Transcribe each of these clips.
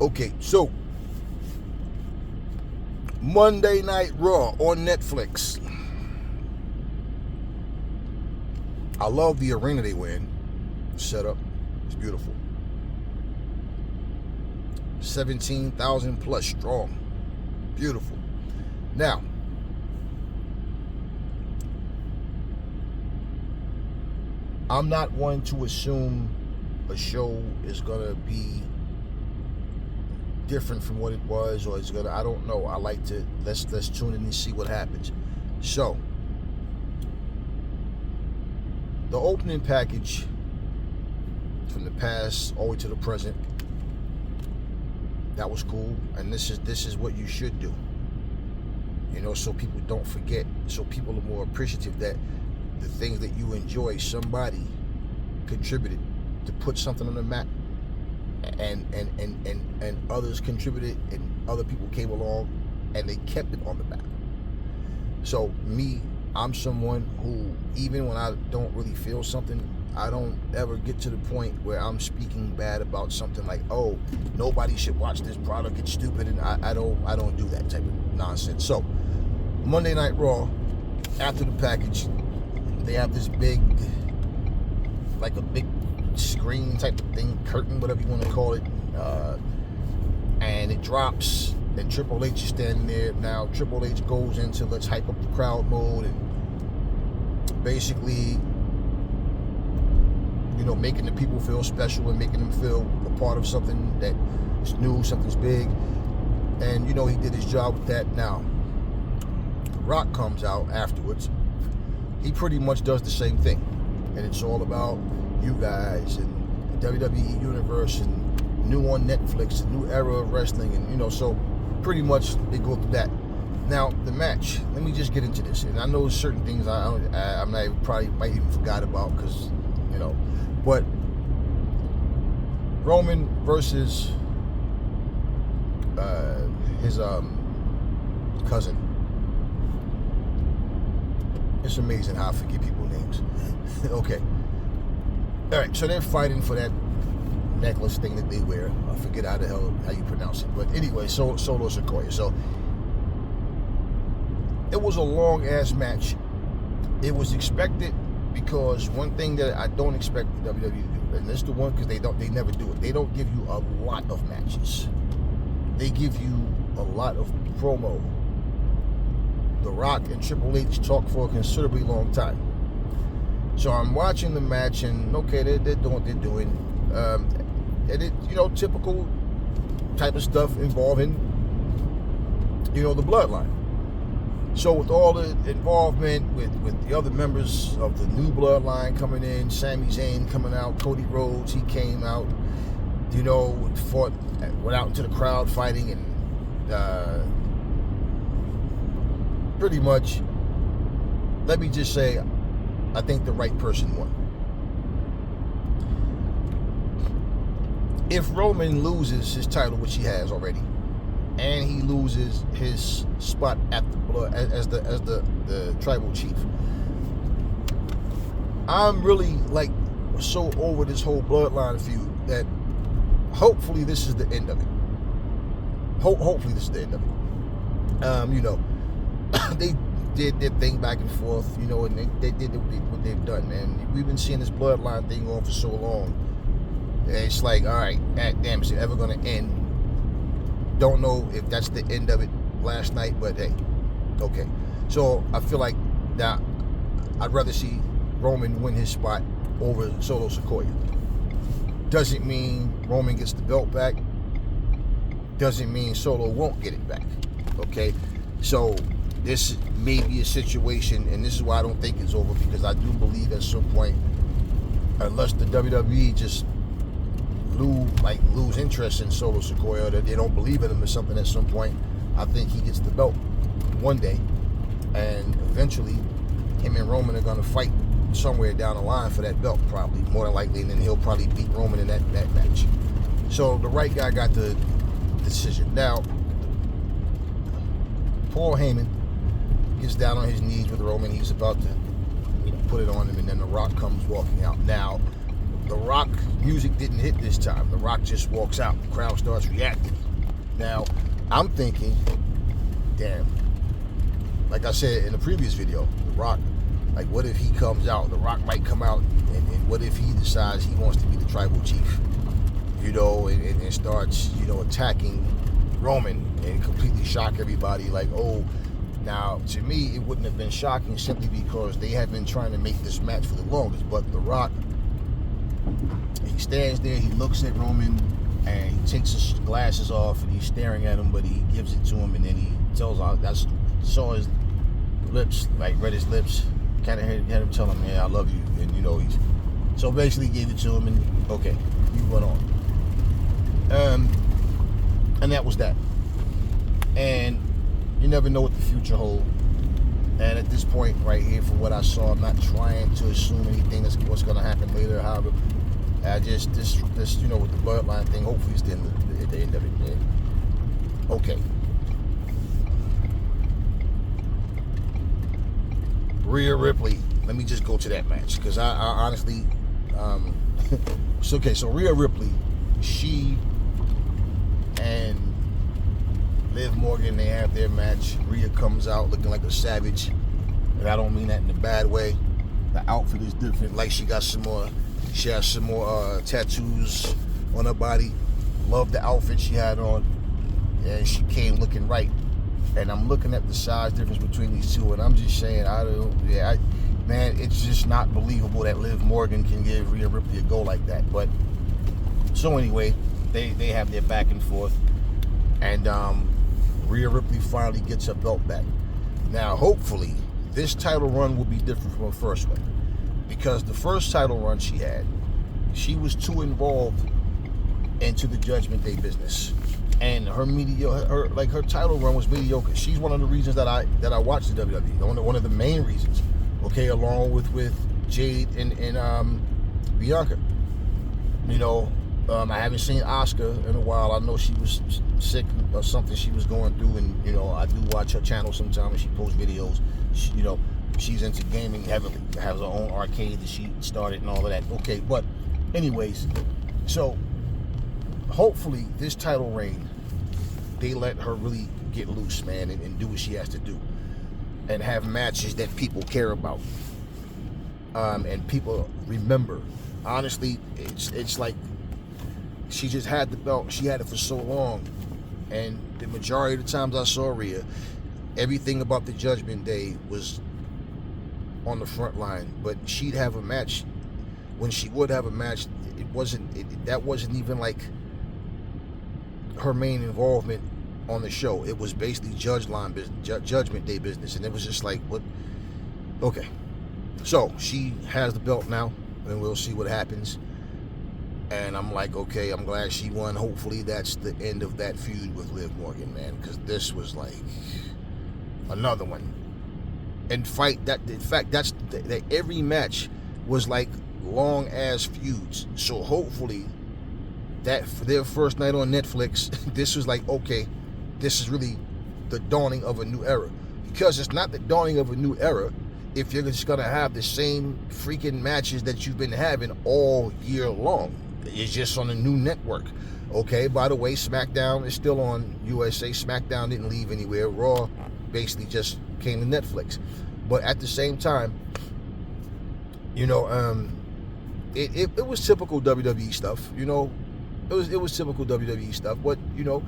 Okay, so Monday Night Raw on Netflix. I love the arena they were in. Setup, it's beautiful. 17,000 plus strong. Beautiful. Now, I'm not one to assume a show is gonna be different from what it was, or it's gonna, I don't know. I like to let's tune in and see what happens. So the opening package from the past all the way to the present, that was cool, and this is what you should do, you know, so people don't forget, so people are more appreciative that the things that you enjoy, somebody contributed to put something on the map, and others contributed, and other people came along and they kept it on the map. So me, I'm someone who, even when I don't really feel something, I don't ever get to the point where I'm speaking bad about something like, oh, nobody should watch this product, it's stupid, and I don't do that type of nonsense. So Monday Night Raw, after the package, they have this big, like a big screen type of thing, curtain, whatever you want to call it, and it drops, and Triple H is standing there. Now Triple H goes into let's hype up the crowd mode, and basically, you know, making the people feel special and making them feel a part of something that is new, something's big, and you know, he did his job with that. Now Rock comes out afterwards. He pretty much does the same thing, and it's all about you guys and the WWE Universe and new on Netflix, a new era of wrestling, and you know, so pretty much they go through that. Now the match, let me just get into this, and I know certain things I'm not even, probably might even forgot about, because you know, but Roman versus his cousin. It's amazing how I forget people's names. Okay. All right, so they're fighting for that necklace thing that they wear. I forget how you pronounce it. But anyway, Solo Sikoa. So it was a long-ass match. It was expected, because one thing that I don't expect the WWE to do, and this is the one, because they never do it. They don't give you a lot of matches. They give you a lot of promo. The Rock and Triple H talk for a considerably long time. So I'm watching the match, and okay, they're doing what they're doing. And it, you know, typical type of stuff involving, you know, the bloodline. So with all the involvement with the other members of the new bloodline coming in, Sami Zayn coming out, Cody Rhodes, he came out, you know, went out into the crowd fighting, and pretty much, let me just say, I think the right person won. If Roman loses his title, which he has already, and he loses his spot at as the tribal chief, I'm really like so over this whole bloodline feud that hopefully this is the end of it. Hopefully this is the end of it. You know, they did their thing back and forth, you know, and they did what they've done, and we've been seeing this bloodline thing on for so long. It's like, all right, damn, is it ever going to end? Don't know if that's the end of it last night, but hey, okay. So I feel like now I'd rather see Roman win his spot over Solo Sikoa. Doesn't mean Roman gets the belt back. Doesn't mean Solo won't get it back. Okay, so this may be a situation, and this is why I don't think it's over, because I do believe at some point, unless the WWE just lose interest in Solo Sikoa, or that they don't believe in him or something, at some point, I think he gets the belt one day, and eventually him and Roman are going to fight somewhere down the line for that belt, probably, more than likely, and then he'll probably beat Roman in that match. So the right guy got the decision. Now, Paul Heyman gets down on his knees with Roman. He's about to put it on him, and then The Rock comes walking out. Now, The Rock music didn't hit this time. The Rock just walks out. The crowd starts reacting. Now, I'm thinking, damn, like I said in the previous video, The Rock, like, what if he comes out? The Rock might come out, and what if he decides he wants to be the tribal chief, you know, and starts, you know, attacking Roman and completely shock everybody. Like, oh, now, to me, it wouldn't have been shocking simply because they have been trying to make this match for the longest. But The Rock, he stands there, he looks at Roman, and he takes his glasses off, and he's staring at him, but he gives it to him, and then he tells him, saw his lips, like, read his lips, kind of had him tell him, yeah, I love you, and, you know, so basically gave it to him, and, okay, he went on. And that was that. And you never know what the future holds. And at this point right here, from what I saw, I'm not trying to assume anything that's what's going to happen later. However, I just, this, you know, with the bloodline thing, hopefully it's the end of it, man. Okay. Rhea Ripley. Let me just go to that match, because I honestly, so, okay, so Rhea Ripley, she and Liv Morgan, they have their match. Rhea comes out looking like a savage, and I don't mean that in a bad way. The outfit is different. Like, she has some more tattoos on her body. Love the outfit she had on, and she came looking right. And I'm looking at the size difference between these two, and I'm just saying, man, it's just not believable that Liv Morgan can give Rhea Ripley a go like that. But so anyway, they have their back and forth, and Rhea Ripley finally gets her belt back. Now, hopefully, this title run will be different from her first one, because the first title run she had, she was too involved into the Judgment Day business, and her title run was mediocre. She's one of the reasons that I watched the WWE. One of the main reasons, okay, along with Jade and Bianca. You know, I haven't seen Asuka in a while. I know she was sick or something she was going through, and, you know, I do watch her channel sometimes, and she posts videos. You know, she's into gaming heavily, has her own arcade that she started and all of that. Okay, but anyways, so hopefully this title reign, they let her really get loose, man, and do what she has to do, and have matches that people care about, and people remember. Honestly, it's like she just had the belt. She had it for so long, and the majority of the times I saw Rhea, everything about the Judgment Day was on the front line. But she'd have a match. When she would have a match, that wasn't even like her main involvement on the show. It was basically Judgment Day business, and it was just like, what? Okay, so she has the belt now, and we'll see what happens. And I'm like, okay, I'm glad she won. Hopefully that's the end of that feud with Liv Morgan, man, because this was like another one. In fact, that every match was like long ass feuds. So hopefully that for their first night on Netflix, this was like, okay, this is really the dawning of a new era. Because it's not the dawning of a new era if you're just gonna have the same freaking matches that you've been having all year long. It's just on a new network. Okay, by the way, SmackDown is still on USA. SmackDown didn't leave anywhere. Raw basically just came to Netflix. But at the same time, you know, it was typical WWE stuff, you know. It was typical WWE stuff. But, you know,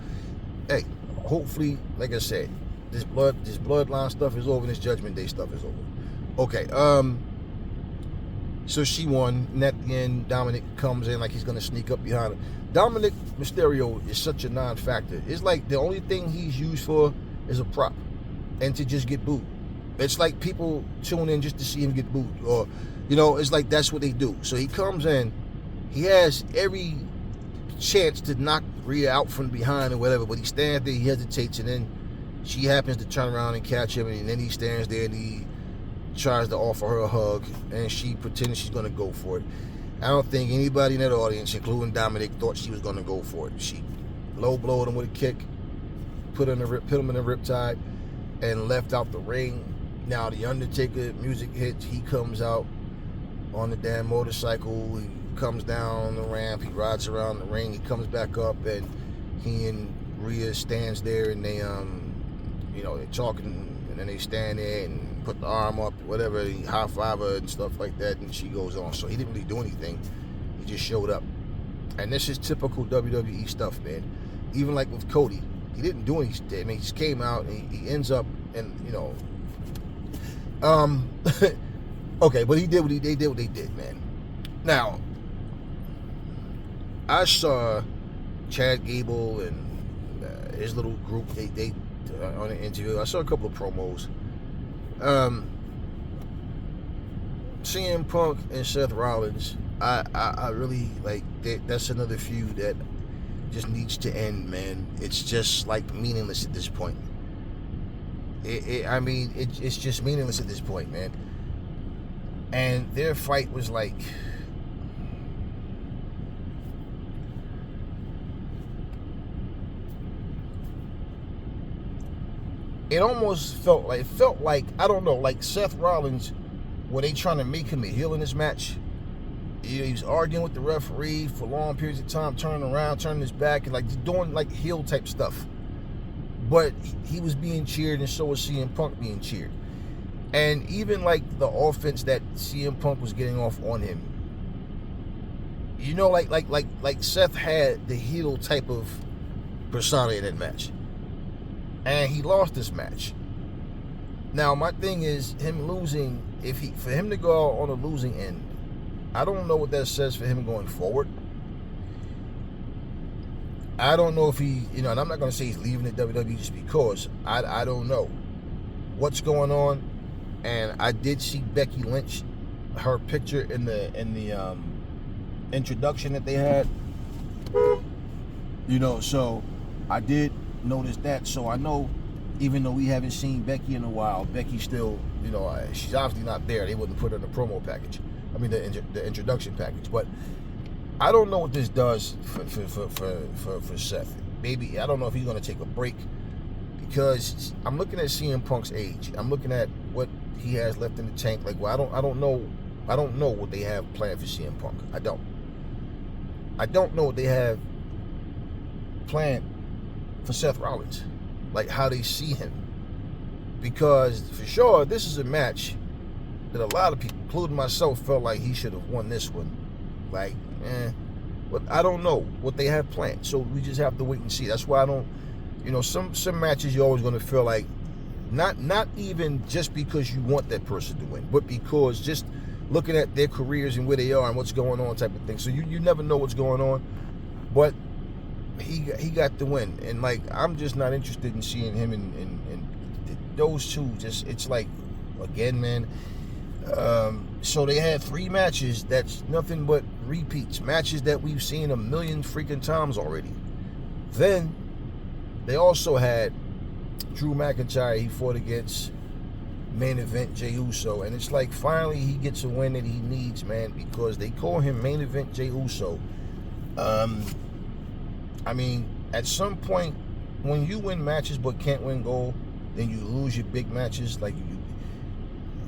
hey, hopefully, like I said, this bloodline stuff is over, this Judgment Day stuff is over. Okay, so she won, and at the end, Dominic comes in like he's going to sneak up behind her. Dominic Mysterio is such a non-factor. It's like the only thing he's used for is a prop, and to just get booed. It's like people tune in just to see him get booed, or, you know, it's like that's what they do. So he comes in, he has every chance to knock Rhea out from behind or whatever, but he stands there, he hesitates, and then she happens to turn around and catch him, and then he stands there and he tries to offer her a hug, and she pretends she's going to go for it. I don't think anybody in that audience, including Dominic, thought she was going to go for it. She low-blowed him with a kick, put him in a riptide, and left out the ring. Now the Undertaker music hits. He comes out on the damn motorcycle. He comes down the ramp, he rides around the ring, he comes back up, and he and Rhea stands there, and they they're talking, and then they stand there and put the arm up, whatever, he high-five her and stuff like that, and she goes on. So he didn't really do anything. He just showed up. And this is typical WWE stuff, man. Even like with Cody, he didn't do anything. I mean, he just came out, and he ends up, and, okay, but they did what they did, man. Now, I saw Chad Gable and his little group, they on an interview. I saw a couple of promos. CM Punk and Seth Rollins, I really like that. That's another feud that just needs to end, man. It's just like meaningless at this point. It's just meaningless at this point, man. And their fight was like, it almost felt like I don't know, like Seth Rollins, were they trying to make him a heel in this match? He was arguing with the referee for long periods of time, turning around, turning his back, and like just doing like heel type stuff. But he was being cheered, and so was CM Punk being cheered. And even like the offense that CM Punk was getting off on him, like Seth had the heel type of persona in that match. And he lost this match. Now, my thing is, him losing, for him to go out on a losing end, I don't know what that says for him going forward. I don't know if he, and I'm not going to say he's leaving the WWE just because. I don't know what's going on. And I did see Becky Lynch, her picture in the introduction that they had. So I did notice that. So I know, even though we haven't seen Becky in a while, Becky still, she's obviously not there. They wouldn't put her in the promo package. I mean, the introduction package. But I don't know what this does for Seth. Maybe, I don't know if he's going to take a break, because I'm looking at CM Punk's age. I'm looking at what he has left in the tank. Like, well, I don't know what they have planned for CM Punk. I don't know what they have planned for Seth Rollins, like how they see him. Because for sure, this is a match that a lot of people, including myself, felt like he should have won this one. Like, but I don't know what they have planned. So we just have to wait and see. That's why I don't, some matches you're always going to feel like, not even just because you want that person to win, but because just looking at their careers and where they are and what's going on type of thing. So you never know what's going on. But he got the win, and like, I'm just not interested in seeing him in those two. Just, it's like, again, man. So they had 3 matches that's nothing but repeats, matches that we've seen a million freaking times already. Then they also had Drew McIntyre. He fought against main event Jey Uso, and it's like, finally he gets a win that he needs, man, because they call him main event Jey Uso. I mean, at some point, when you win matches but can't win gold, then you lose your big matches. Like,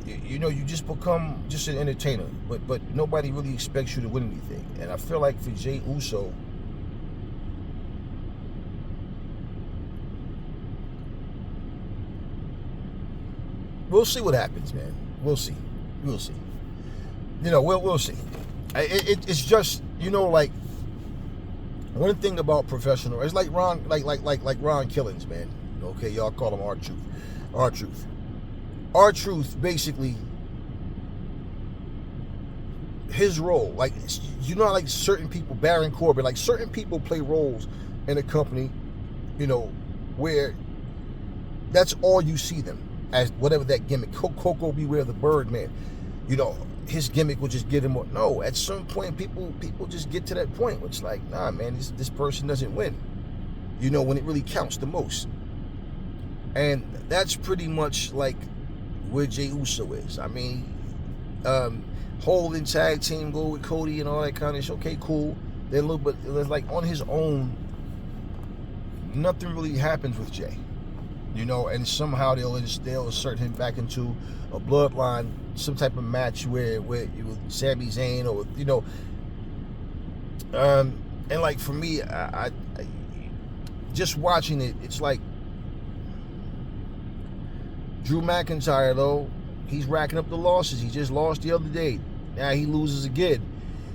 you just become just an entertainer. But nobody really expects you to win anything. And I feel like for Jey Uso, we'll see what happens, man. We'll see. We'll see. We'll see. It's just, like, one thing about professional, it's like Ron, like Ron Killings, man. Okay, y'all call him R-Truth. R-Truth, basically, his role, like, like certain people, Baron Corbin, like certain people play roles in a company, where that's all you see them as, whatever that gimmick. Coco Beware the Birdman, his gimmick will just get him more. No, at some point, people just get to that point where it's like, nah, man, this person doesn't win. When it really counts the most. And that's pretty much like where Jey Uso is. I mean, holding tag team, go with Cody and all that kind of shit. Okay, cool. Then a little bit, like, on his own, nothing really happens with Jey. And somehow they'll insert him back into a bloodline, some type of match where with Sami Zayn, or And like for me, I just watching it, it's like Drew McIntyre though, he's racking up the losses. He just lost the other day. Now he loses again.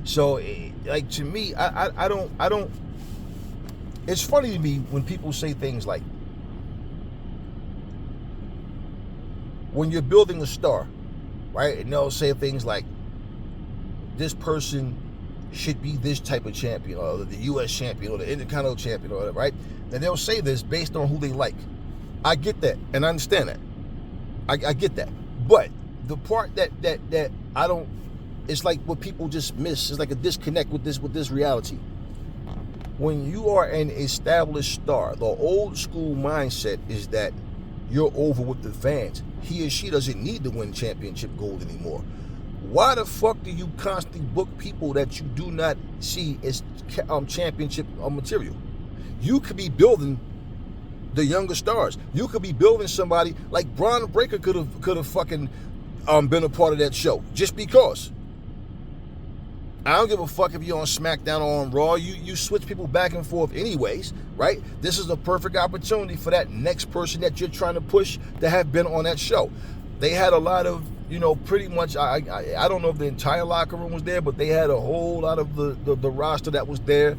So like to me, I don't. It's funny to me when people say things like, when you're building a star, right? And they'll say things like, this person should be this type of champion, or the U.S. champion, or the Intercontinental champion, or whatever, right? And they'll say this based on who they like. I get that, and I understand that. I get that. But the part that I don't, it's like what people just miss. It's like a disconnect with this reality. When you are an established star, the old school mindset is that you're over with the fans. He or she doesn't need to win championship gold anymore. Why the fuck do you constantly book people that you do not see as championship material? You could be building the younger stars. You could be building somebody like Braun Breaker could have fucking been a part of that show just because. I don't give a fuck if you're on SmackDown or on Raw. You switch people back and forth anyways, right? This is a perfect opportunity for that next person that you're trying to push to have been on that show. They had a lot of, pretty much, I don't know if the entire locker room was there, but they had a whole lot of the roster that was there,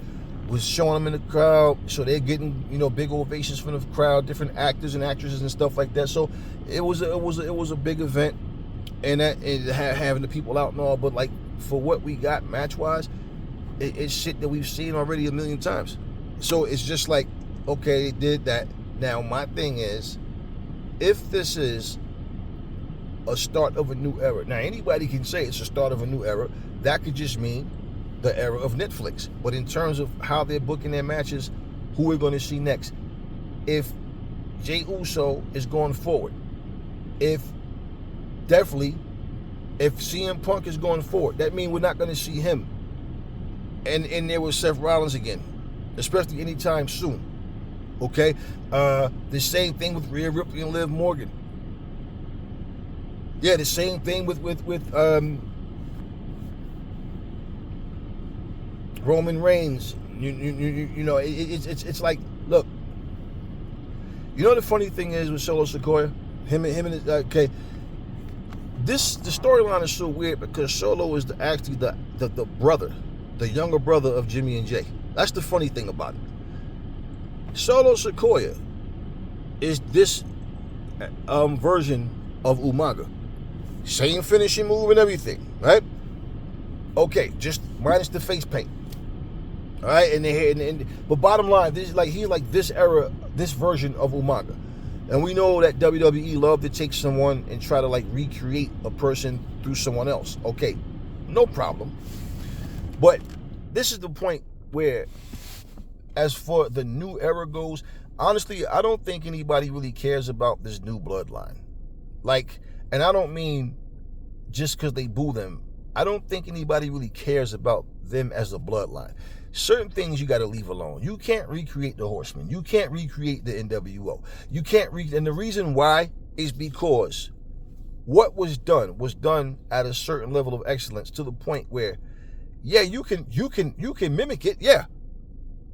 was showing them in the crowd. So they're getting, big ovations from the crowd, different actors and actresses and stuff like that. So it was a big event, and having the people out and all, but like, for what we got match-wise, it's shit that we've seen already a million times. So it's just like, okay, they did that. Now, my thing is, if this is a start of a new era, now anybody can say it's a start of a new era. That could just mean the era of Netflix. But in terms of how they're booking their matches, who we're going to see next, if Jey Uso is going forward, if CM Punk is going forward, that means we're not going to see him and there was Seth Rollins again, especially anytime soon. Okay? The same thing with Rhea Ripley and Liv Morgan. Yeah, the same thing with Roman Reigns. It's like, look, the funny thing is with Solo Sikoa, him and his, okay, the storyline is so weird because Solo is actually the brother, the younger brother of Jimmy and Jay. That's the funny thing about it. Solo Sikoa is this version of Umaga. Same finishing move and everything, right? Okay, just minus the face paint. All right, but bottom line, he's like this era, this version of Umaga. And we know that WWE love to take someone and try to like recreate a person through someone else. Okay, no problem. But this is the point where, as for the new era goes, honestly, I don't think anybody really cares about this new bloodline. Like, and I don't mean just because they boo them. I don't think anybody really cares about them as a bloodline. Certain things you got to leave alone. You can't recreate the Horsemen. You can't recreate the NWO. You can't and the reason why is because what was done at a certain level of excellence to the point where, yeah, you can mimic it, yeah,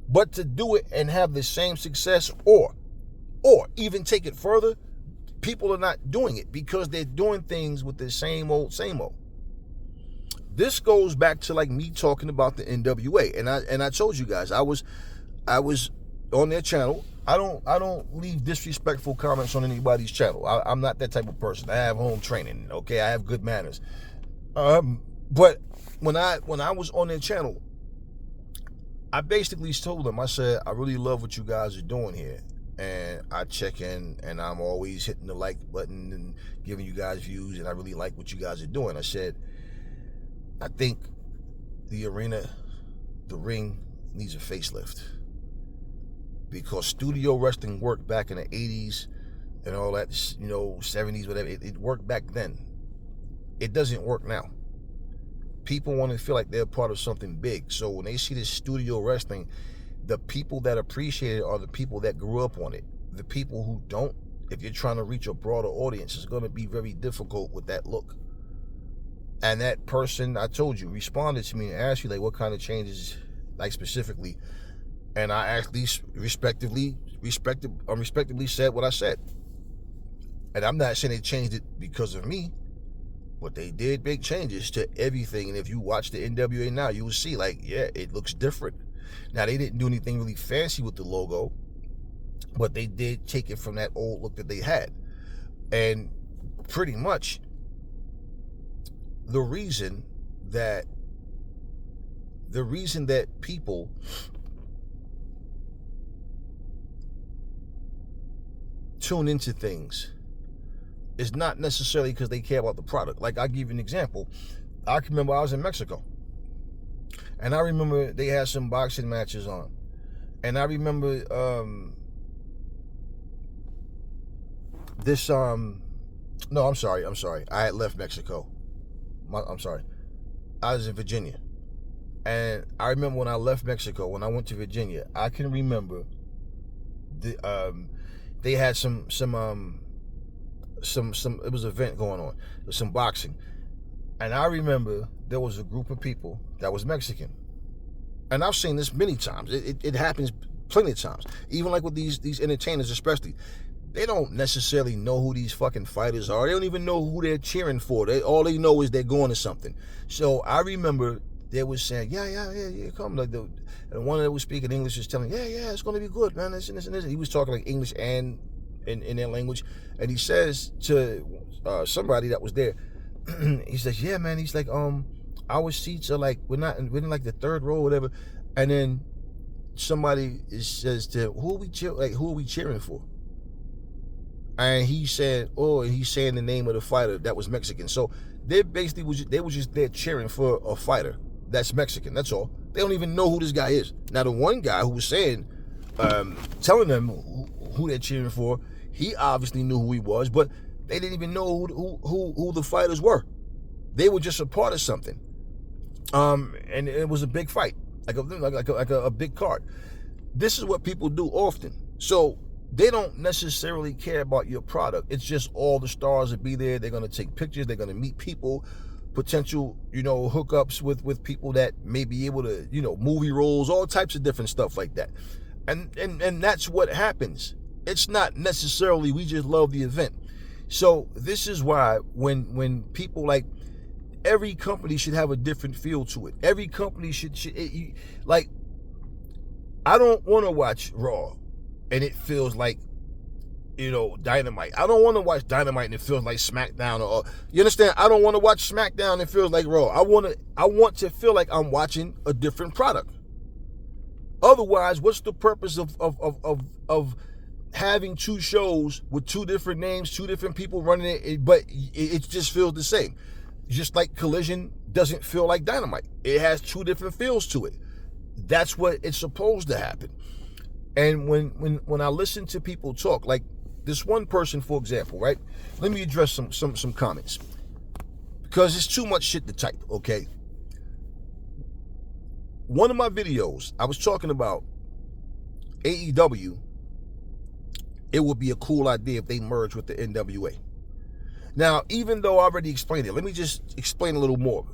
but to do it and have the same success or even take it further, people are not doing it because they're doing things with the same old. This goes back to like me talking about the NWA, and I told you guys I was on their channel. I don't leave disrespectful comments on anybody's channel. I'm not that type of person. I have home training. Okay, I have good manners. But when I was on their channel, I basically told them, I said, I really love what you guys are doing here, and I check in, and I'm always hitting the like button and giving you guys views, and I really like what you guys are doing. I said, I think the arena, the ring, needs a facelift because studio wrestling worked back in the 80s and all that, 70s, whatever. It worked back then. It doesn't work now. People want to feel like they're part of something big. So when they see this studio wrestling, the people that appreciate it are the people that grew up on it. The people who don't, if you're trying to reach a broader audience, it's going to be very difficult with that look. And that person, I told you, responded to me and asked you, like, what kind of changes like specifically, and I actually respectively said what I said. And I'm not saying they changed it because of me, but they did make changes to everything. And if you watch the NWA now, you will see, like, yeah, it looks different. Now, they didn't do anything really fancy with the logo, but they did take it from that old look that they had. And pretty much the reason that people tune into things is not necessarily because they care about the product. Like, I'll give you an example. I can remember I was in Mexico, and I remember they had some boxing matches on, and I remember no, I'm sorry, I had left Mexico. I'm sorry, I was in Virginia, and I remember when I left Mexico, when I went to Virginia, I can remember they had some it was an event going on. There was some boxing. And I remember there was a group of people that was Mexican. And I've seen this many times. It happens plenty of times. Even like with these entertainers especially. They don't necessarily know who these fucking fighters are. They don't even know who they're cheering for. All they know is they're going to something. So I remember they was saying, yeah, come. Like and one that was speaking English was telling, yeah, it's going to be good, man. This and this and this. He was talking like English and in their language, and he says to somebody that was there, he says, yeah, man, he's like, our seats are like, we're in like the third row or whatever. And then somebody says to who are we cheering for? And he said, and he's saying the name of the fighter that was Mexican. So they basically were just there cheering for a fighter that's Mexican. That's all. They don't even know who this guy is. Now, the one guy who was saying, telling them who they're cheering for, he obviously knew who he was, but they didn't even know who the fighters were. They were just a part of something. And it was a big fight, like a big card. This is what people do often. So they don't necessarily care about your product. It's just all the stars will be there. They're going to take pictures. They're going to meet people, potential, hookups with people that may be able to, movie roles, all types of different stuff like that. And that's what happens. It's not necessarily we just love the event. So this is why when people, like, every company should have a different feel to it. Every company should like, I don't want to watch Raw and it feels like, Dynamite. I don't want to watch Dynamite and it feels like SmackDown, or you understand? I don't want to watch SmackDown and it feels like Raw. I want to feel like I'm watching a different product. Otherwise, what's the purpose of having two shows with two different names, two different people running it, but it just feels the same? Just like Collision doesn't feel like Dynamite. It has two different feels to it. That's what it's supposed to happen. And when I listen to people talk, like this one person, for example, right? Let me address some comments, because it's too much shit to type, okay? One of my videos, I was talking about AEW. It would be a cool idea if they merge with the NWA. Now, even though I already explained it, let me just explain a little more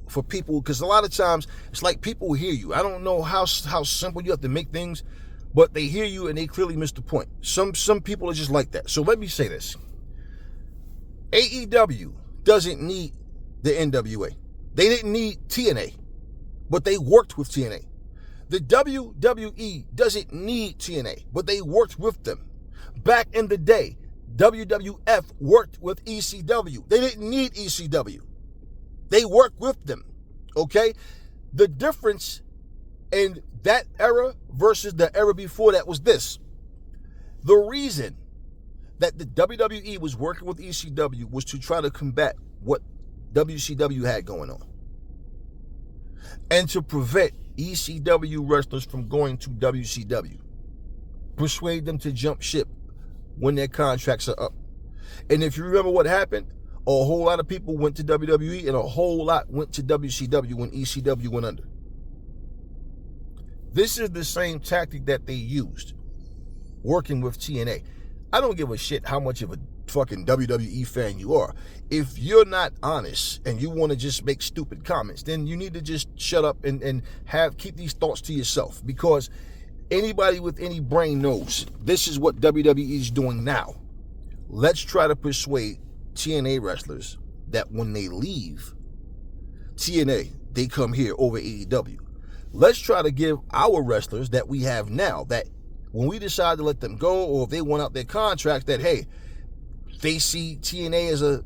for people, because a lot of times it's like people hear you. I don't know how simple you have to make things, but they hear you and they clearly miss the point. Some people are just like that. So let me say this. AEW doesn't need the NWA. They didn't need TNA, but they worked with TNA. The WWE doesn't need TNA, but they worked with them. Back in the day, WWF worked with ECW. They didn't need ECW. They worked with them, okay? The difference in that era versus the era before that was this. The reason that the WWE was working with ECW was to try to combat what WCW had going on, and to prevent ECW wrestlers from going to WCW. Persuade them to jump ship when their contracts are up. And if you remember what happened, a whole lot of people went to WWE and a whole lot went to WCW when ECW went under. This is the same tactic that they used working with TNA. I don't give a shit how much of a fucking WWE fan you are. If you're not honest and you want to just make stupid comments, then you need to just shut up and keep these thoughts to yourself, because anybody with any brain knows this is what WWE is doing now. Let's try to persuade TNA wrestlers that when they leave TNA, they come here over AEW. Let's try to give our wrestlers that we have now, that when we decide to let them go, or if they want out their contracts, that, hey, they see TNA as a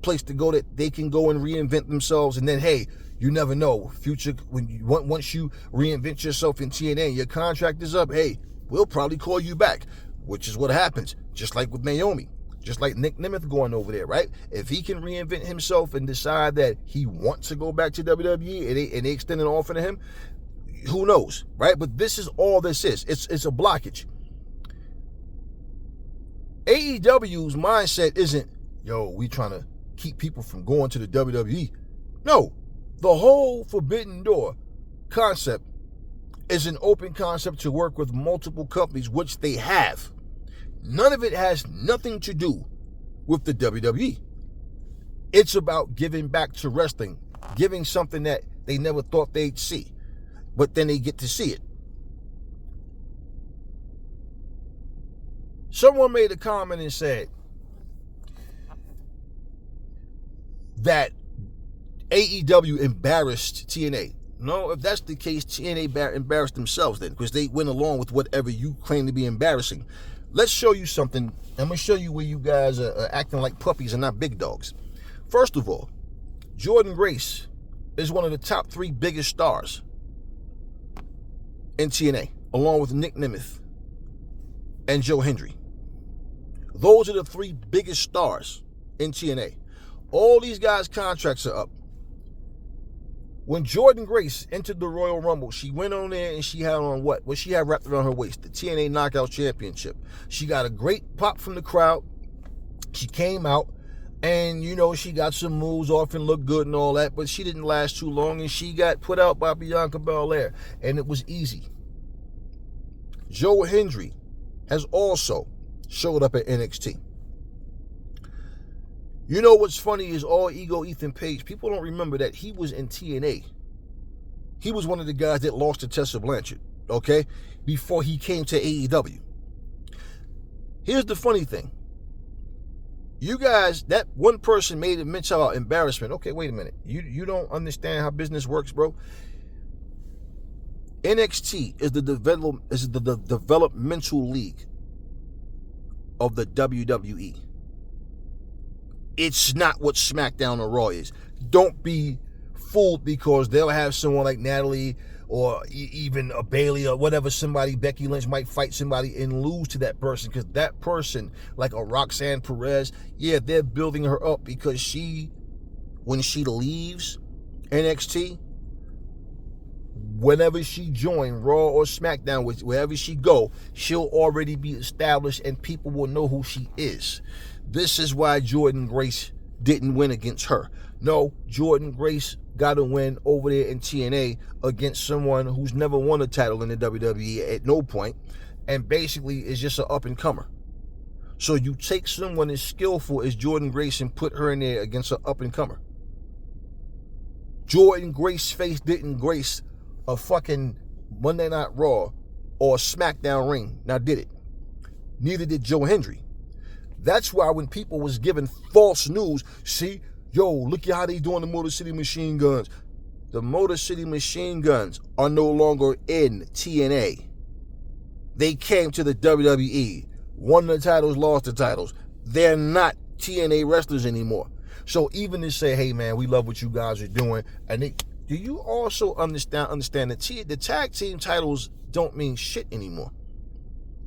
place to go, that they can go and reinvent themselves. And then, hey, you never know, future, once you reinvent yourself in TNA and your contract is up, hey, we'll probably call you back, which is what happens, just like with Naomi. Just like Nick Nemeth going over there, right? If he can reinvent himself and decide that he wants to go back to WWE and they extend an offer to him, who knows, right? But this is all this is. It's a blockage. AEW's mindset isn't, yo, we trying to keep people from going to the WWE. No, the whole Forbidden Door concept is an open concept to work with multiple companies, which they have. None of it has nothing to do with the WWE. It's about giving back to wrestling, giving something that they never thought they'd see, but then they get to see it. Someone made a comment and said that AEW embarrassed TNA. No, if that's the case, TNA embarrassed themselves then, because they went along with whatever you claim to be embarrassing. Let's show you something. I'm going to show you where you guys are acting like puppies and not big dogs. First of all, Jordynne Grace is one of the top 3 biggest stars in TNA, along with Nick Nemeth and Joe Hendry. Those are the 3 biggest stars in TNA. All these guys' contracts are up. When Jordynne Grace entered the Royal Rumble, she went on there and she had on what? What she had wrapped around her waist? The TNA Knockout Championship. She got a great pop from the crowd. She came out and, you know, she got some moves off and looked good and all that, but she didn't last too long and she got put out by Bianca Belair, and it was easy. Joe Hendry has also showed up at NXT. You know what's funny is all ego Ethan Page. People don't remember that he was in TNA. He was one of the guys that lost to Tessa Blanchard, okay, before he came to AEW. Here's the funny thing. You guys, that one person made a mention about embarrassment. Okay, wait a minute. You don't understand how business works, bro. NXT is the developmental league of the WWE. It's not what SmackDown or Raw is. Don't be fooled because they'll have someone like Natalie or even a Bailey or whatever, somebody, Becky Lynch might fight somebody and lose to that person, because that person, like a Roxanne Perez, yeah, they're building her up because when she leaves NXT, whenever she join Raw or SmackDown, wherever she go, she'll already be established and people will know who she is. This is why Jordynne Grace didn't win against her. No, Jordynne Grace got a win over there in TNA against someone who's never won a title in the WWE at no point, and basically is just an up-and-comer. So you take someone as skillful as Jordynne Grace and put her in there against an up-and-comer. Jordynne Grace didn't grace a fucking Monday Night Raw or SmackDown ring. Now, did it? Neither did Joe Hendry. That's why when people was giving false news, see, yo, look at how they doing the Motor City Machine Guns. The Motor City Machine Guns are no longer in TNA. They came to the WWE, won the titles, lost the titles. They're not TNA wrestlers anymore. So even to say, hey man, we love what you guys are doing, and do you also understand that the tag team titles don't mean shit anymore?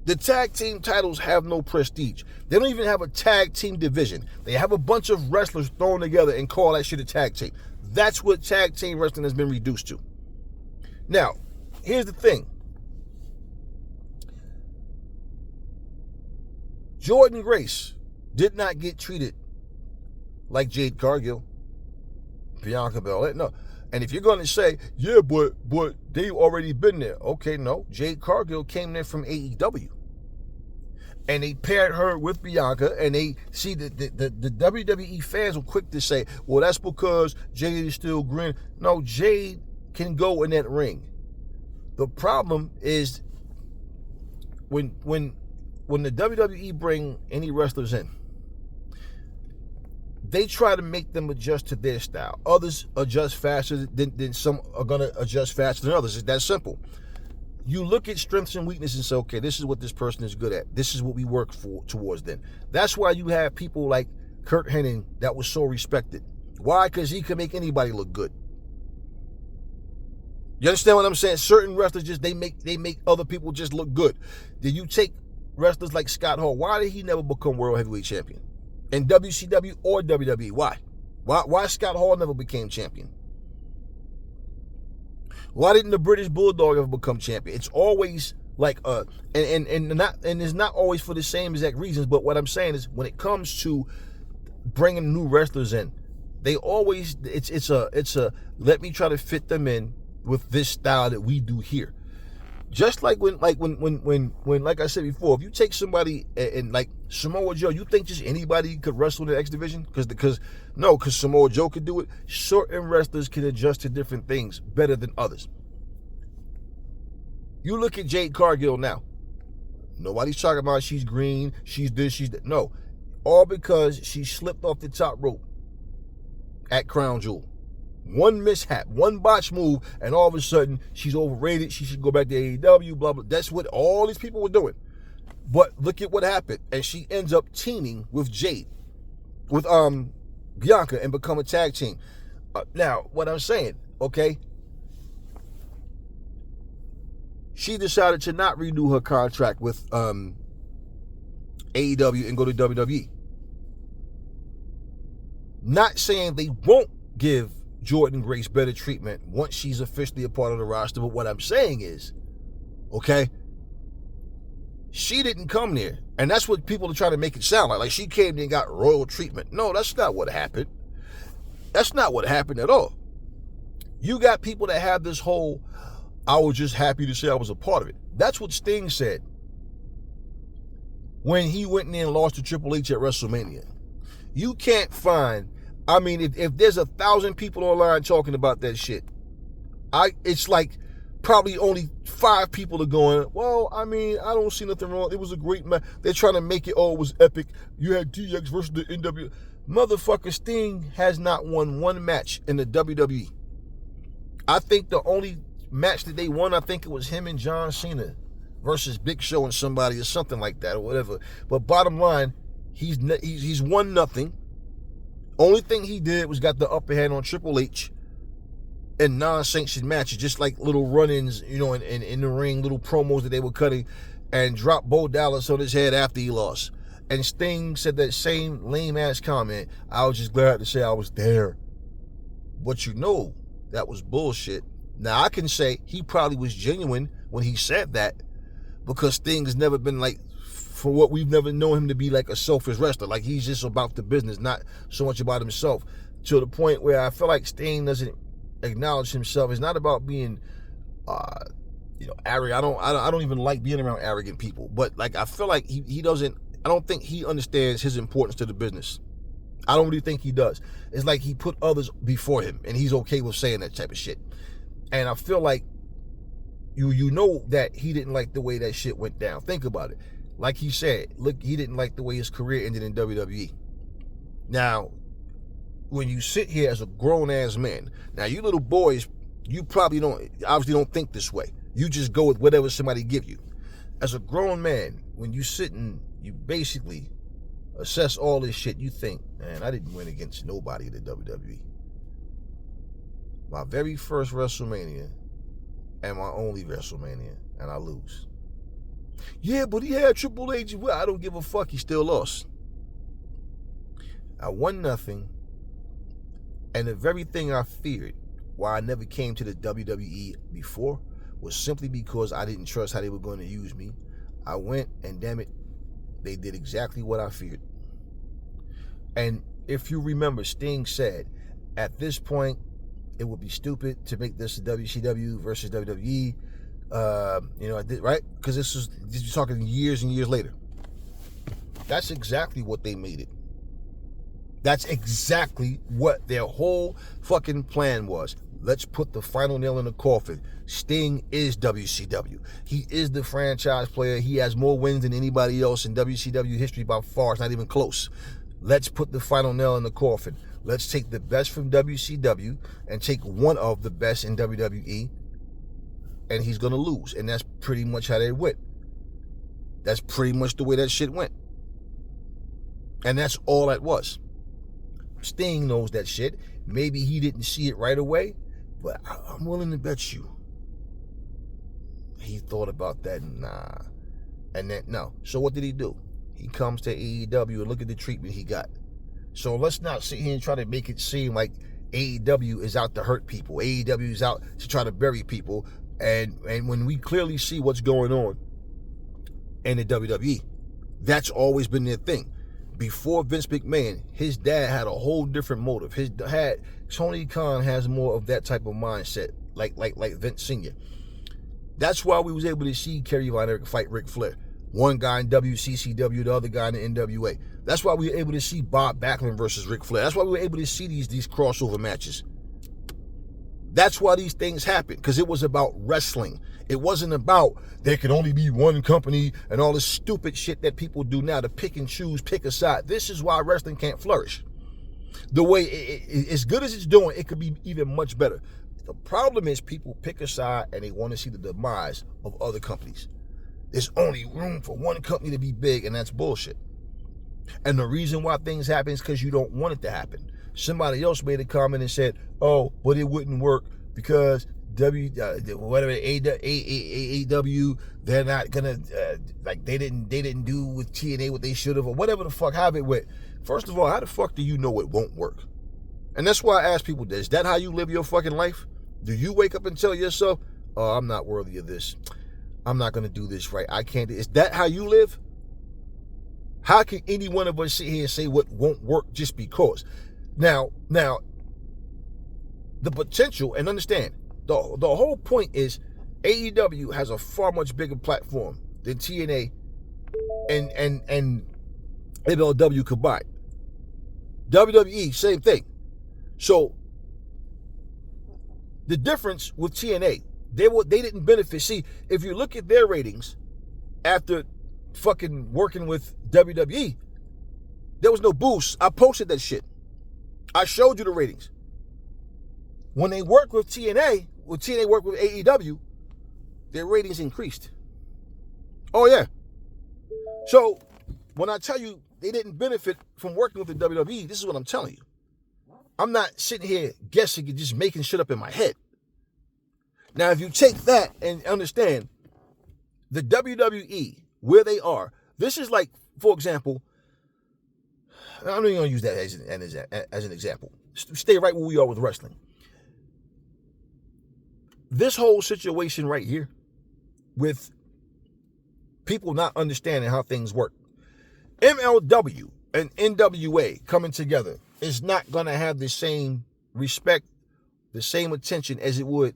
The tag team titles have no prestige. They don't even have a tag team division. They have a bunch of wrestlers thrown together and call that shit a tag team. That's what tag team wrestling has been reduced to. Now, here's the thing. Jordynne Grace did not get treated like Jade Cargill, Bianca Belair. No. And if you're going to say, yeah, but they've already been there. Okay, no. Jade Cargill came there from AEW. and they paired her with Bianca, and they see the WWE fans were quick to say, well, that's because Jade is still green. No, Jade can go in that ring. The problem is when the WWE bring any wrestlers in, they try to make them adjust to their style. Others adjust faster than some are going to adjust faster than others. It's that simple. You look at strengths and weaknesses and say, okay, this is what this person is good at. This is what we work towards then. That's why you have people like Kurt Hennig that was so respected. Why? Because he could make anybody look good. You understand what I'm saying? Certain wrestlers just, they make other people just look good. Then you take wrestlers like Scott Hall. Why did he never become World Heavyweight Champion? In WCW or WWE? Why? Why Scott Hall never became champion? Why didn't the British Bulldog ever become champion? It's always like and it's not always for the same exact reasons, but what I'm saying is when it comes to bringing new wrestlers in, they always it's a let me try to fit them in with this style that we do here. Just like when like I said before, if you take somebody and like Samoa Joe, you think just anybody could wrestle in the X division? Because Samoa Joe could do it. Certain wrestlers can adjust to different things better than others. You look at Jade Cargill now. Nobody's talking about she's green, she's this, she's that. No, all because she slipped off the top rope at Crown Jewel. One mishap, one botch move, and all of a sudden she's overrated. She should go back to AEW, blah, blah. That's what all these people were doing. But look at what happened. And she ends up teaming with Jade, with Bianca, and become a tag team. Now, what I'm saying, okay, she decided to not renew her contract with AEW and go to WWE. Not saying they won't give Jordan Grace better treatment once she's officially a part of the roster, but what I'm saying is, okay, she didn't come there, and that's what people are trying to make it sound like she came there and got royal treatment. No, that's not what happened. That's not what happened at all. You got people that have this whole, I was just happy to say I was a part of it. That's what Sting said when he went in there and lost to Triple H at WrestleMania. You can't find, I mean, if there's 1,000 people online talking about that shit, it's like probably only 5 people are going, well, I mean, I don't see nothing wrong. It was a great match. They're trying to make it, it was epic. You had DX versus the NW. Motherfucker, Sting has not won one match in the WWE. I think the only match that they won, I think it was him and John Cena versus Big Show and somebody or something like that or whatever. But bottom line, he's won nothing. Only thing he did was got the upper hand on Triple H in non-sanctioned matches, just like little run-ins, in the ring, little promos that they were cutting, and dropped Bo Dallas on his head after he lost. And Sting said that same lame-ass comment, I was just glad to say I was there. But that was bullshit. Now, I can say he probably was genuine when he said that, because Sting has never been like, for what we've never known him to be, like a selfish wrestler. Like he's just about the business, not so much about himself. To the point where I feel like Sting doesn't acknowledge himself. It's not about being, arrogant. I don't even like being around arrogant people. But like I feel like he doesn't. I don't think he understands his importance to the business. I don't really think he does. It's like he put others before him, and he's okay with saying that type of shit. And I feel like you know that he didn't like the way that shit went down. Think about it. Like he said, look, he didn't like the way his career ended in WWE. Now, when you sit here as a grown-ass man, now you little boys, you probably obviously don't think this way. You just go with whatever somebody give you. As a grown man, when you sit and you basically assess all this shit, you think, man, I didn't win against nobody in the WWE. My very first WrestleMania and my only WrestleMania, and I lose. Yeah, but he had Triple H. Well, I don't give a fuck. He still lost. I won nothing. And the very thing I feared, why I never came to the WWE before, was simply because I didn't trust how they were going to use me. I went, and damn it, they did exactly what I feared. And if you remember, Sting said, at this point, it would be stupid to make this WCW versus WWE. I did, right? Because this is talking years and years later. That's exactly what they made it. That's exactly what their whole fucking plan was. Let's put the final nail in the coffin. Sting is WCW. He is the franchise player. He has more wins than anybody else in WCW history by far. It's not even close. Let's put the final nail in the coffin. Let's take the best from WCW and take one of the best in WWE, and he's going to lose. And that's pretty much how they went. That's pretty much the way that shit went. And that's all that was. Sting knows that shit. Maybe he didn't see it right away, but I'm willing to bet you he thought about that. Nah. And then, no. So what did he do? He comes to AEW and look at the treatment he got. So let's not sit here and try to make it seem like AEW is out to hurt people. AEW is out to try to bury people. And when we clearly see what's going on in the WWE, that's always been their thing. Before Vince McMahon, his dad had a whole different motive. Tony Khan has more of that type of mindset, like Vince Sr. That's why we was able to see Kerry Von Erich fight Ric Flair. One guy in WCCW, the other guy in the NWA. That's why we were able to see Bob Backlund versus Ric Flair. That's why we were able to see these crossover matches. That's why these things happen, because it was about wrestling. It wasn't about there could only be one company and all this stupid shit that people do now to pick and choose, pick a side. This is why wrestling can't flourish. The way, as good as it's doing, it could be even much better. The problem is people pick a side and they want to see the demise of other companies. There's only room for one company to be big, and that's bullshit. And the reason why things happen is because you don't want it to happen. Somebody else made a comment and said, oh, but it wouldn't work because AEW, they're not gonna they didn't do with TNA what they should have, or whatever the fuck, have it with. First of all, how the fuck do you know it won't work? And that's why I ask people, is that how you live your fucking life? Do you wake up and tell yourself, oh, I'm not worthy of this, I'm not gonna do this right, I can't do. Is that how you live? How can any one of us sit here and say what won't work just because? Now, the potential, and understand, the whole point is AEW has a far much bigger platform than TNA and MLW combined. WWE, same thing. So the difference with TNA, they didn't benefit. See, if you look at their ratings after fucking working with WWE, there was no boost. I posted that shit. I showed you the ratings. When they worked with TNA, when TNA worked with AEW, their ratings increased. Oh yeah. So when I tell you they didn't benefit from working with the WWE, this is what I'm telling you. I'm not sitting here guessing and just making shit up in my head. Now, if you take that and understand the WWE, where they are, this is like, for example, I'm not even going to use that as an example. Stay right where we are with wrestling. This whole situation right here with people not understanding how things work. MLW and NWA coming together is not going to have the same respect, the same attention as it would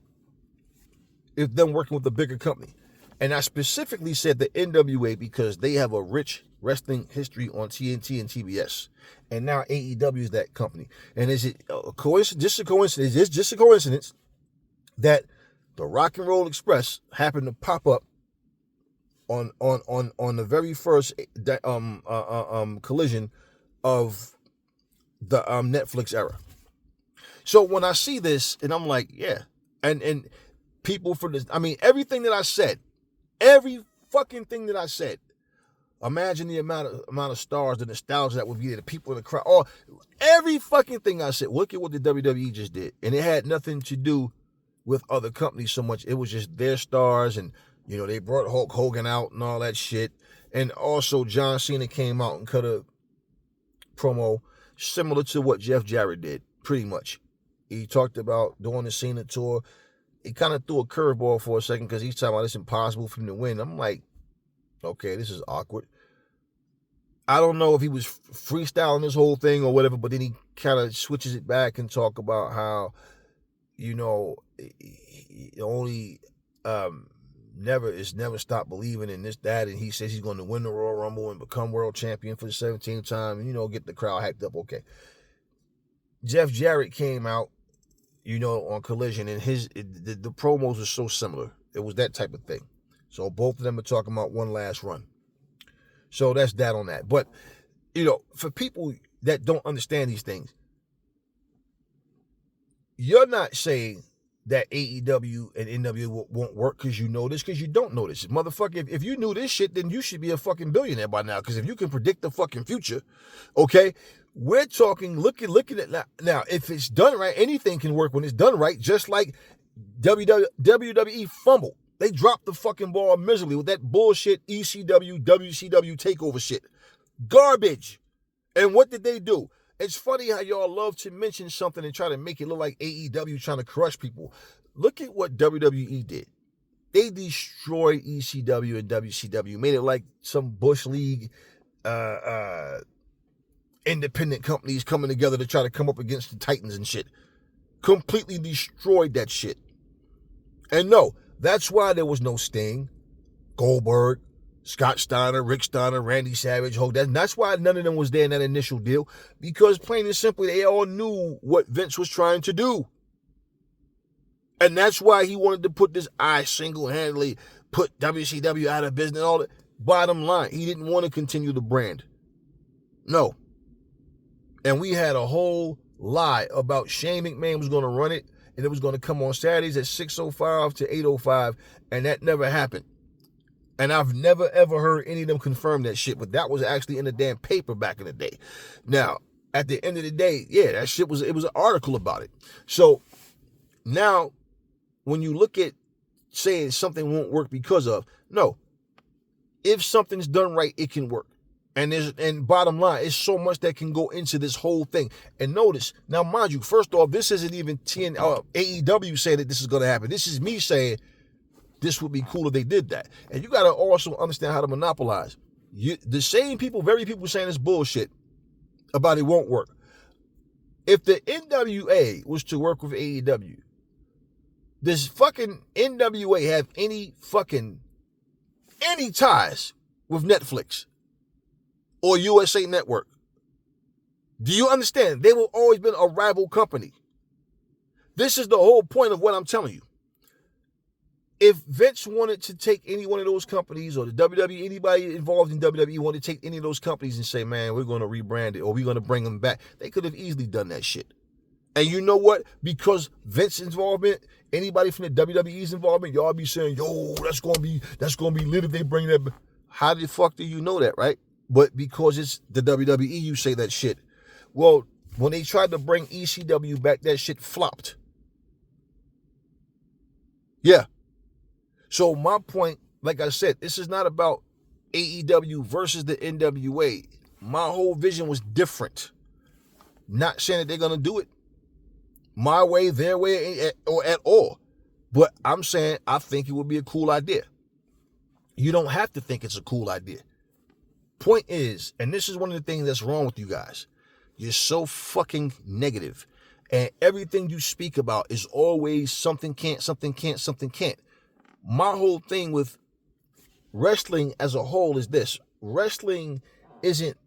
if them working with a bigger company. And I specifically said the NWA because they have a rich wrestling history on TNT and TBS. And now AEW is that company. And is it a coincidence? Just a coincidence? Is just a coincidence that the Rock and Roll Express happened to pop up on the very first collision of the Netflix era? So when I see this, and I'm like, yeah, and people for this, I mean, everything that I said, every fucking thing that I said. Imagine the amount of stars, the nostalgia that would be there, the people in the crowd, every fucking thing I said. Look at what the WWE just did, and it had nothing to do with other companies so much. It was just their stars, and they brought Hulk Hogan out and all that shit, and also John Cena came out and cut a promo similar to what Jeff Jarrett did, pretty much. He talked about doing the Cena tour. He kind of threw a curveball for a second because he's talking about it's impossible for him to win. I'm like, okay, this is awkward. I don't know if he was freestyling this whole thing or whatever, but then he kind of switches it back and talk about how, only never stopped believing in this, that, and he says he's going to win the Royal Rumble and become world champion for the 17th time, and, get the crowd hyped up. Okay. Jeff Jarrett came out, on Collision, and the promos were so similar. It was that type of thing. So both of them are talking about one last run. So that's that on that. But, for people that don't understand these things, you're not saying that AEW and NWA won't work because you know this, because you don't know this. Motherfucker, if you knew this shit, then you should be a fucking billionaire by now, because if you can predict the fucking future, okay, we're talking, looking at now, if it's done right, anything can work when it's done right, just like WWE fumbled. They dropped the fucking ball miserably with that bullshit ECW, WCW takeover shit. Garbage. And what did they do? It's funny how y'all love to mention something and try to make it look like AEW trying to crush people. Look at what WWE did. They destroyed ECW and WCW, made it like some Bush League independent companies coming together to try to come up against the Titans and shit. Completely destroyed that shit. And no, that's why there was no Sting, Goldberg, Scott Steiner, Rick Steiner, Randy Savage, Hogan. That's why none of them was there in that initial deal, because plain and simply, they all knew what Vince was trying to do. And that's why he wanted to put this, I single-handedly put WCW out of business and all that. Bottom line, he didn't want to continue the brand. No. And we had a whole lie about Shane McMahon was going to run it, and it was going to come on Saturdays at 6:05 to 8:05, and that never happened. And I've never, ever heard any of them confirm that shit, but that was actually in the damn paper back in the day. Now, at the end of the day, yeah, that shit it was an article about it. So now, when you look at saying something won't work because of, no, if something's done right, it can work. And bottom line, it's so much that can go into this whole thing. And notice, now mind you, first off, this isn't even AEW saying that this is going to happen. This is me saying this would be cool if they did that. And you got to also understand how to monopolize. The same people, very people saying this bullshit about it won't work. If the NWA was to work with AEW, does fucking NWA have any ties with Netflix or USA Network? Do you understand? They will always been a rival company. This is the whole point of what I'm telling you. If Vince wanted to take any one of those companies, or the WWE, anybody involved in WWE wanted to take any of those companies and say, man, we're going to rebrand it, or we're going to bring them back, they could have easily done that shit. And you know what? Because Vince's involvement, anybody from the WWE's involvement, y'all be saying, yo, that's gonna be lit if they bring that back. How the fuck do you know that, right? But because it's the WWE, you say that shit. Well, when they tried to bring ECW back, that shit flopped. Yeah. So my point, like I said, this is not about AEW versus the NWA. My whole vision was different. Not saying that they're going to do it my way, their way, or at all. But I'm saying I think it would be a cool idea. You don't have to think it's a cool idea. Point is, and this is one of the things that's wrong with you guys, you're so fucking negative. And everything you speak about is always something can't, something can't, something can't. My whole thing with wrestling as a whole is this. Wrestling isn't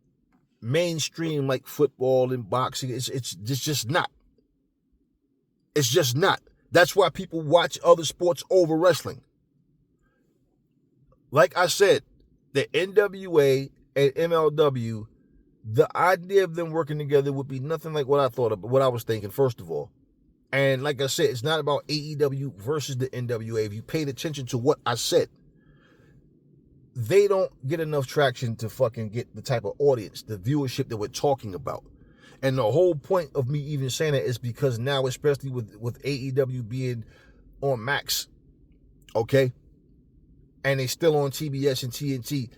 mainstream like football and boxing. It's just not. It's just not. That's why people watch other sports over wrestling. Like I said, the NWA and MLW, the idea of them working together would be nothing like what I thought of, what I was thinking, first of all. And like I said, it's not about AEW versus the NWA. If you paid attention to what I said, they don't get enough traction to fucking get the type of audience, the viewership that we're talking about. And the whole point of me even saying that is because now, especially with AEW being on Max, okay, and they still on TBS and TNT,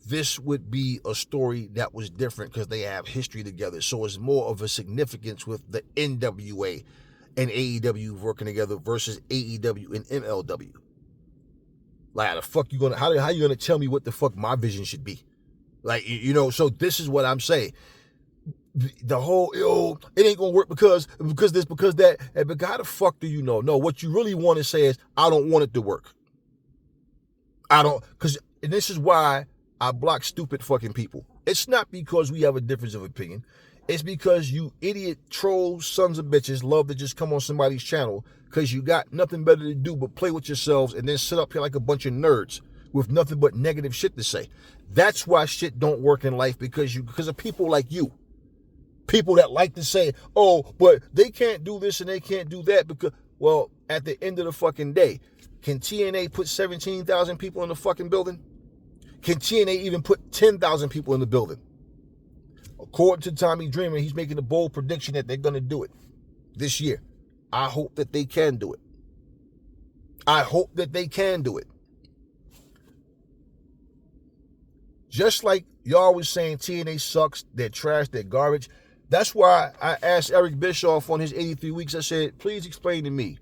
this would be a story that was different because they have history together. So it's more of a significance with the NWA and AEW working together versus AEW and MLW. Like, how the fuck you gonna, how you gonna tell me what the fuck my vision should be? Like, you know, so this is what I'm saying. The whole, it ain't gonna work because this, because that. And but how the fuck do you know? No, what you really want to say is, I don't want it to work. I don't, because this is why I block stupid fucking people. It's not because we have a difference of opinion. It's because you idiot trolls, sons of bitches, love to just come on somebody's channel because you got nothing better to do but play with yourselves and then sit up here like a bunch of nerds with nothing but negative shit to say. That's why shit don't work in life, because of people like you. People that like to say, oh, but they can't do this and they can't do that because, well, at the end of the fucking day, can TNA put 17,000 people in the fucking building? Can TNA even put 10,000 people in the building? According to Tommy Dreamer, he's making a bold prediction that they're going to do it this year. I hope that they can do it. I hope that they can do it. Just like y'all was saying TNA sucks, they're trash, they're garbage. That's why I asked Eric Bischoff on his 83 weeks, I said, please explain to me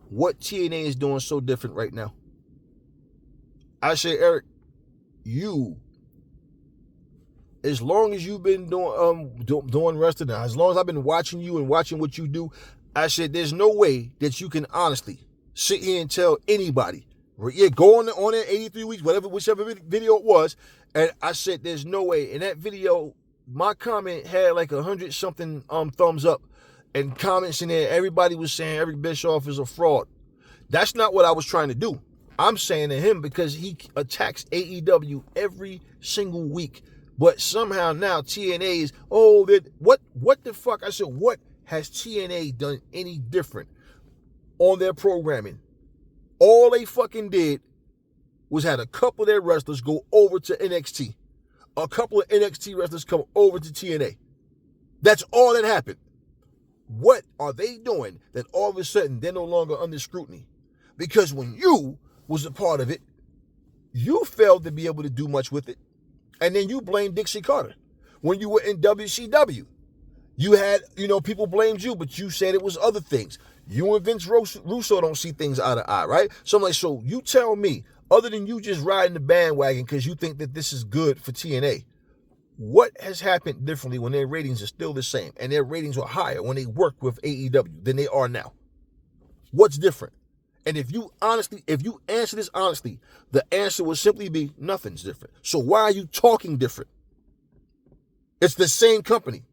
what TNA is doing so different right now. I said, Eric, you, as long as you've been doing wrestling, as long as I've been watching you and watching what you do, I said, there's no way that you can honestly sit here and tell anybody, yeah, go on there 83 weeks, whichever video it was, and I said, there's no way. In that video, my comment had like 100-something thumbs up and comments in there. Everybody was saying Eric Bischoff is a fraud. That's not what I was trying to do. I'm saying to him because he attacks AEW every single week. But somehow now TNA is, what the fuck? I said, what has TNA done any different on their programming? All they fucking did was had a couple of their wrestlers go over to NXT. A couple of NXT wrestlers come over to TNA. That's all that happened. What are they doing that all of a sudden they're no longer under scrutiny? Because when you was a part of it, you failed to be able to do much with it. And then you blamed Dixie Carter. When you were in WCW, you had, people blamed you, but you said it was other things. You and Vince Russo don't see things eye to eye, right? So I'm like, so you tell me, other than you just riding the bandwagon because you think that this is good for TNA, what has happened differently when their ratings are still the same and their ratings were higher when they worked with AEW than they are now? What's different? And if you answer this honestly, the answer will simply be nothing's different. So why are you talking different? It's the same company.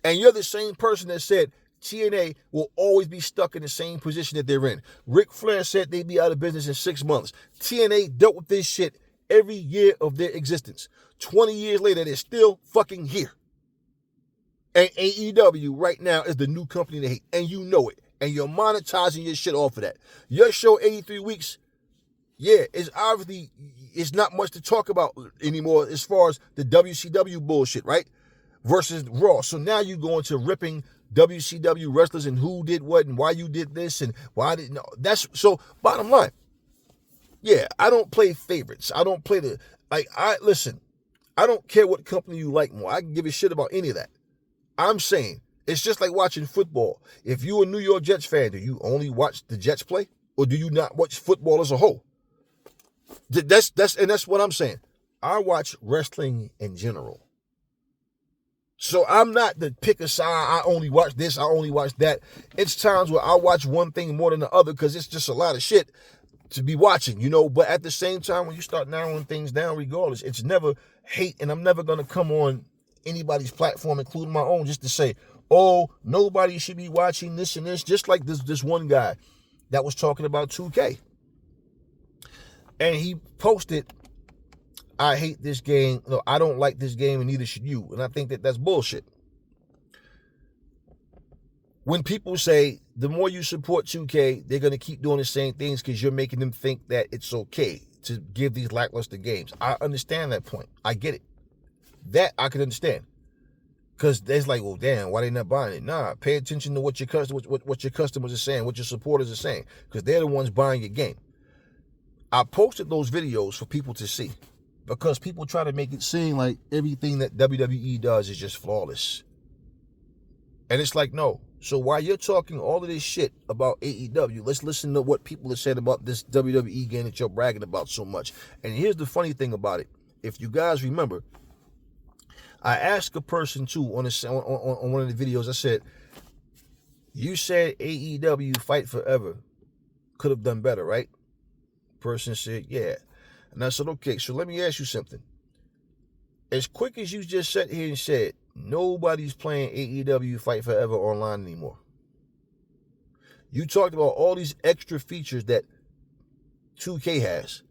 And you're the same person that said TNA will always be stuck in the same position that they're in. Ric Flair said they'd be out of business in 6 months. TNA dealt with this shit every year of their existence. 20 years later, they're still fucking here. And AEW right now is the new company they hate. And you know it. And you're monetizing your shit off of that. Your show, 83 weeks, yeah, it's not much to talk about anymore as far as the WCW bullshit, right? Versus Raw. So now you go into ripping WCW wrestlers and who did what and why you did this and why I didn't know. That's so bottom line. Yeah, I don't play favorites. I don't play listen, I don't care what company you like more. I can give a shit about any of that. I'm saying it's just like watching football. If you're a New York Jets fan, do you only watch the Jets play? Or do you not watch football as a whole? That's what I'm saying. I watch wrestling in general. So I'm not the pick a side, I only watch this, I only watch that. It's times where I watch one thing more than the other because it's just a lot of shit to be watching, But at the same time, when you start narrowing things down regardless, it's never hate, and I'm never going to come on anybody's platform, including my own, just to say, oh, nobody should be watching this and this, just like this one guy that was talking about 2K. And he posted, I hate this game. No, I don't like this game, and neither should you. And I think that that's bullshit. When people say the more you support 2K, they're going to keep doing the same things because you're making them think that it's okay to give these lackluster games. I understand that point. I get it. That I can understand. Because there's like, well, damn, why they not buying it? Nah, pay attention to what your customers are saying, what your supporters are saying, because they're the ones buying your game. I posted those videos for people to see because people try to make it seem like everything that WWE does is just flawless. And it's like, no. So while you're talking all of this shit about AEW, let's listen to what people are saying about this WWE game that you're bragging about so much. And here's the funny thing about it. If you guys remember, I asked a person too on one of the videos, I said, you said AEW Fight Forever could have done better, right? Person said, yeah. And I said, okay, so let me ask you something. As quick as you just sat here and said, nobody's playing AEW Fight Forever online anymore. You talked about all these extra features that 2K has.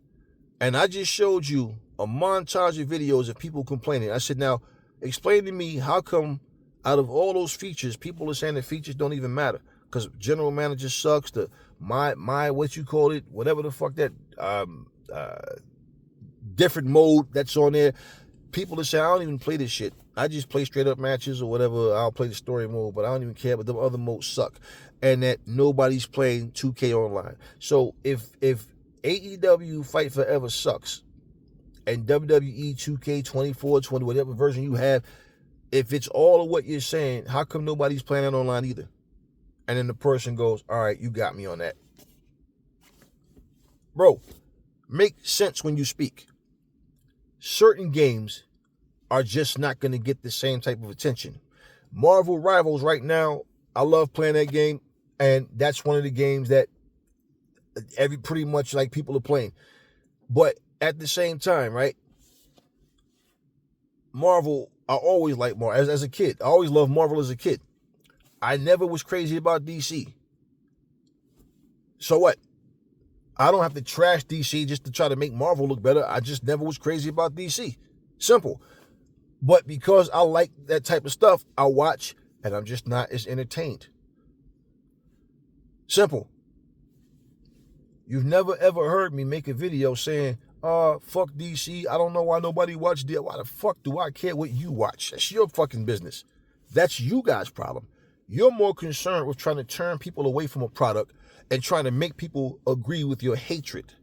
And I just showed you a montage of videos of people complaining. I said, now, explain to me how come out of all those features, people are saying the features don't even matter. Because general manager sucks, my what you call it, whatever the fuck that different mode that's on there. People that say, I don't even play this shit. I just play straight up matches or whatever. I'll play the story mode, but I don't even care. But the other modes suck. And that nobody's playing 2K online. So if AEW Fight Forever sucks and WWE 2K24, 20, whatever version you have, if it's all of what you're saying, how come nobody's playing it online either? And then the person goes, all right, you got me on that. Bro, make sense when you speak. Certain games are just not going to get the same type of attention. Marvel Rivals right now, I love playing that game, and that's one of the games that pretty much like people are playing. But at the same time, right? Marvel, I always liked Marvel as a kid. I always loved Marvel as a kid. I never was crazy about DC. So what? I don't have to trash DC just to try to make Marvel look better. I just never was crazy about DC. Simple. But because I like that type of stuff, I watch and I'm just not as entertained. Simple. You've never ever heard me make a video saying, fuck DC. I don't know why nobody watched it. Why the fuck do I care what you watch? That's your fucking business. That's you guys' problem. You're more concerned with trying to turn people away from a product and trying to make people agree with your hatred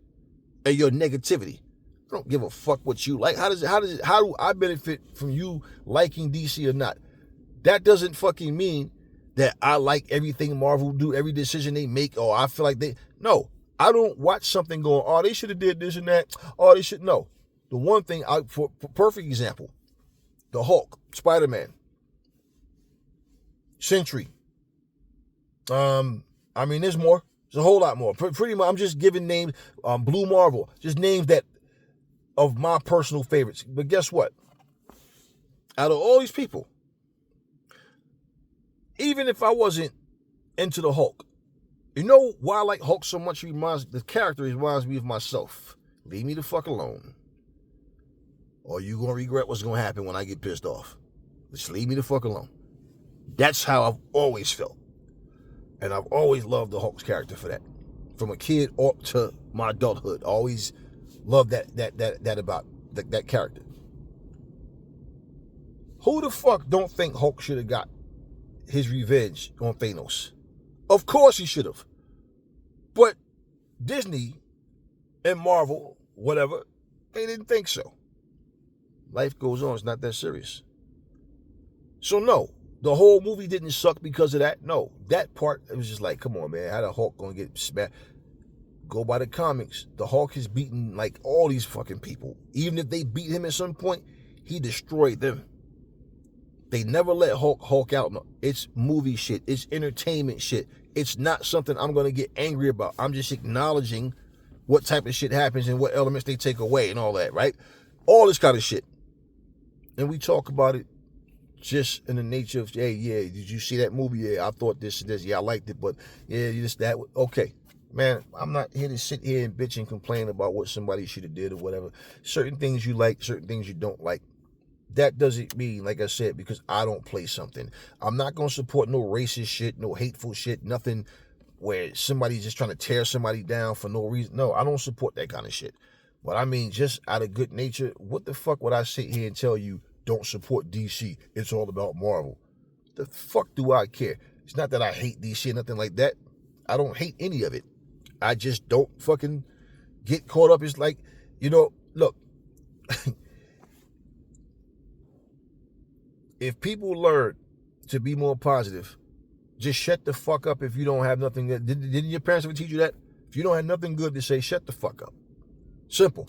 and your negativity. I don't give a fuck what you like. How do I benefit from you liking DC or not? That doesn't fucking mean that I like everything Marvel do, every decision they make, or I feel like no. I don't watch something going, oh, they should have did this and that. Oh, they should. No. The one thing, for perfect example, the Hulk, Spider-Man, Sentry. There's more. There's a whole lot more. Pretty much, I'm just giving names. Blue Marvel, just names that of my personal favorites. But guess what? Out of all these people, even if I wasn't into the Hulk, you know why I like Hulk so much? The character reminds me of myself. Leave me the fuck alone, or you gonna regret what's gonna happen when I get pissed off. Just leave me the fuck alone. That's how I've always felt. And I've always loved the Hulk's character for that. From a kid up to my adulthood. I always loved that about that character. Who the fuck don't think Hulk should have got his revenge on Thanos? Of course he should have. But Disney and Marvel, whatever, they didn't think so. Life goes on. It's not that serious. So no. The whole movie didn't suck because of that. No, that part, it was just like, come on, man. How the Hulk gonna get smacked? Go by the comics. The Hulk has beaten like all these fucking people. Even if they beat him at some point, he destroyed them. They never let Hulk out. No, it's movie shit. It's entertainment shit. It's not something I'm gonna get angry about. I'm just acknowledging what type of shit happens and what elements they take away and all that, right? All this kind of shit. And we talk about it just in the nature of, hey, yeah, did you see that movie? Yeah, I thought this and this. Yeah, I liked it, but yeah, just that. Okay, man, I'm not here to sit here and bitch and complain about what somebody should have did or whatever. Certain things you like, certain things you don't like. That doesn't mean, like I said, because I don't play something. I'm not going to support no racist shit, no hateful shit, nothing where somebody's just trying to tear somebody down for no reason. No, I don't support that kind of shit. But I mean, just out of good nature, what the fuck would I sit here and tell you, don't support DC, it's all about Marvel? The fuck do I care? It's not that I hate DC or nothing like that. I don't hate any of it. I just don't fucking get caught up. It's like, look, if people learn to be more positive, just shut the fuck up if you don't have nothing. Didn't your parents ever teach you that? If you don't have nothing good to say, shut the fuck up. Simple.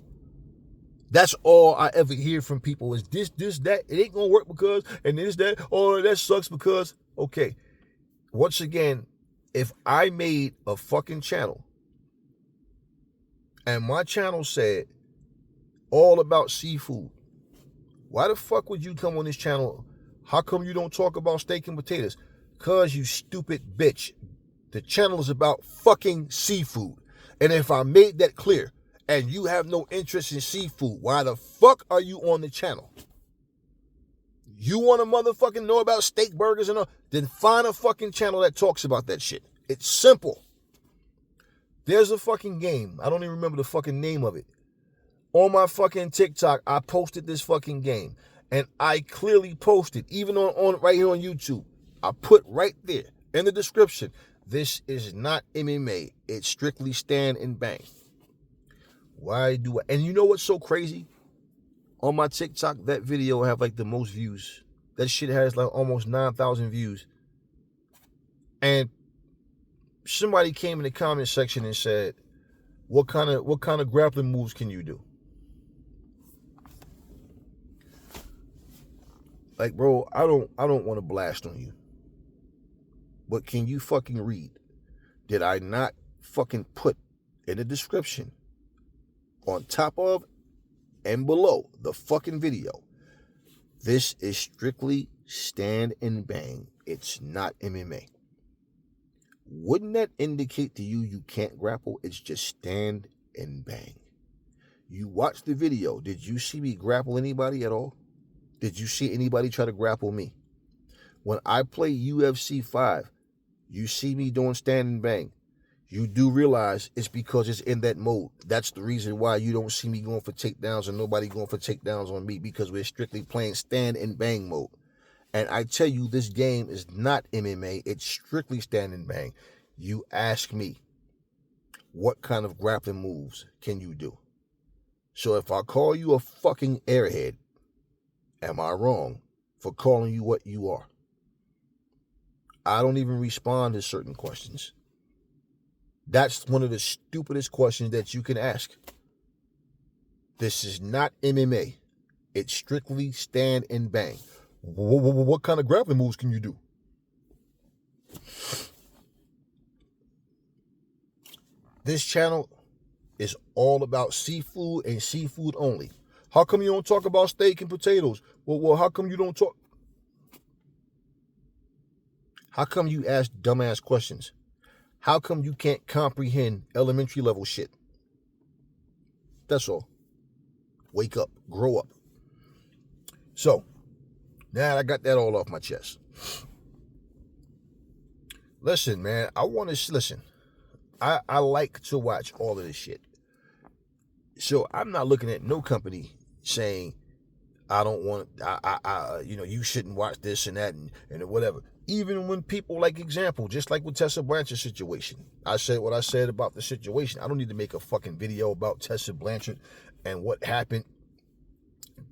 That's all I ever hear from people is this, that. It ain't going to work because, and this, that. Oh, that sucks because. Okay. Once again, if I made a fucking channel and my channel said all about seafood. Why the fuck would you come on this channel? How come you don't talk about steak and potatoes? Cause you stupid bitch. The channel is about fucking seafood. And if I made that clear, and you have no interest in seafood, why the fuck are you on the channel? You want to motherfucking know about steak burgers and all? Then find a fucking channel that talks about that shit. It's simple. There's a fucking game. I don't even remember the fucking name of it. On my fucking TikTok, I posted this fucking game. And I clearly posted, even on right here on YouTube, I put right there in the description, this is not MMA. It's strictly stand and bang. Why do I? And you know what's so crazy? On my TikTok, that video have like the most views. That shit has like almost 9,000 views. And somebody came in the comment section and said, what kind of grappling moves can you do? Like, bro, I don't want to blast on you. But can you fucking read? Did I not fucking put in the description on top of and below the fucking video, this is strictly stand and bang. It's not MMA. Wouldn't that indicate to you you can't grapple? It's just stand and bang. You watched the video. Did you see me grapple anybody at all? Did you see anybody try to grapple me? When I play UFC 5, you see me doing stand and bang. You do realize it's because it's in that mode. That's the reason why you don't see me going for takedowns and nobody going for takedowns on me, because we're strictly playing stand and bang mode. And I tell you, this game is not MMA. It's strictly stand and bang. You ask me, what kind of grappling moves can you do? So if I call you a fucking airhead, am I wrong for calling you what you are? I don't even respond to certain questions. That's one of the stupidest questions that you can ask. This is not MMA. It's strictly stand and bang. What kind of grappling moves can you do? This channel is all about seafood and seafood only. How come you don't talk about steak and potatoes? Well, how come you don't talk? How come you ask dumbass questions? How come you can't comprehend elementary level shit? That's all. Wake up. Grow up. So, now I got that all off my chest. Listen, man, I like to watch all of this shit. So I'm not looking at no company saying, I don't want, you shouldn't watch this and that and whatever. Even when people, like example, just like with Tessa Blanchard's situation, I said what I said about the situation. I don't need to make a fucking video about Tessa Blanchard and what happened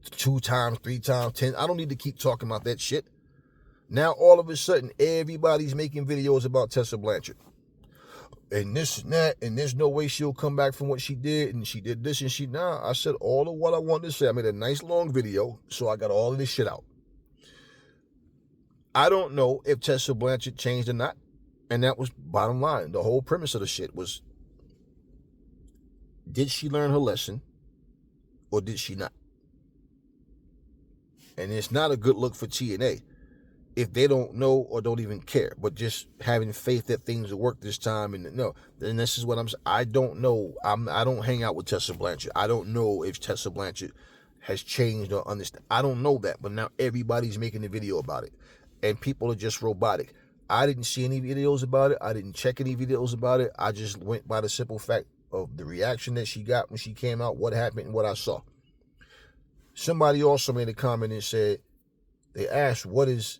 2 times, 3 times, 10. I don't need to keep talking about that shit. Now, all of a sudden, everybody's making videos about Tessa Blanchard. And this and that, and there's no way she'll come back from what she did, and she did this, and I said all of what I wanted to say. I made a nice long video, so I got all of this shit out. I don't know if Tessa Blanchard changed or not, and that was bottom line. The whole premise of the shit was, did she learn her lesson, or did she not? And it's not a good look for TNA if they don't know or don't even care, but just having faith that things will work this time. And no, then this is what I'm saying. I don't know. I don't hang out with Tessa Blanchard. I don't know if Tessa Blanchard has changed or understand. I don't know that, but now everybody's making a video about it, and people are just robotic. I didn't see any videos about it. I didn't check any videos about it. I just went by the simple fact of the reaction that she got when she came out, what happened, and what I saw. Somebody also made a comment and said, they asked, what is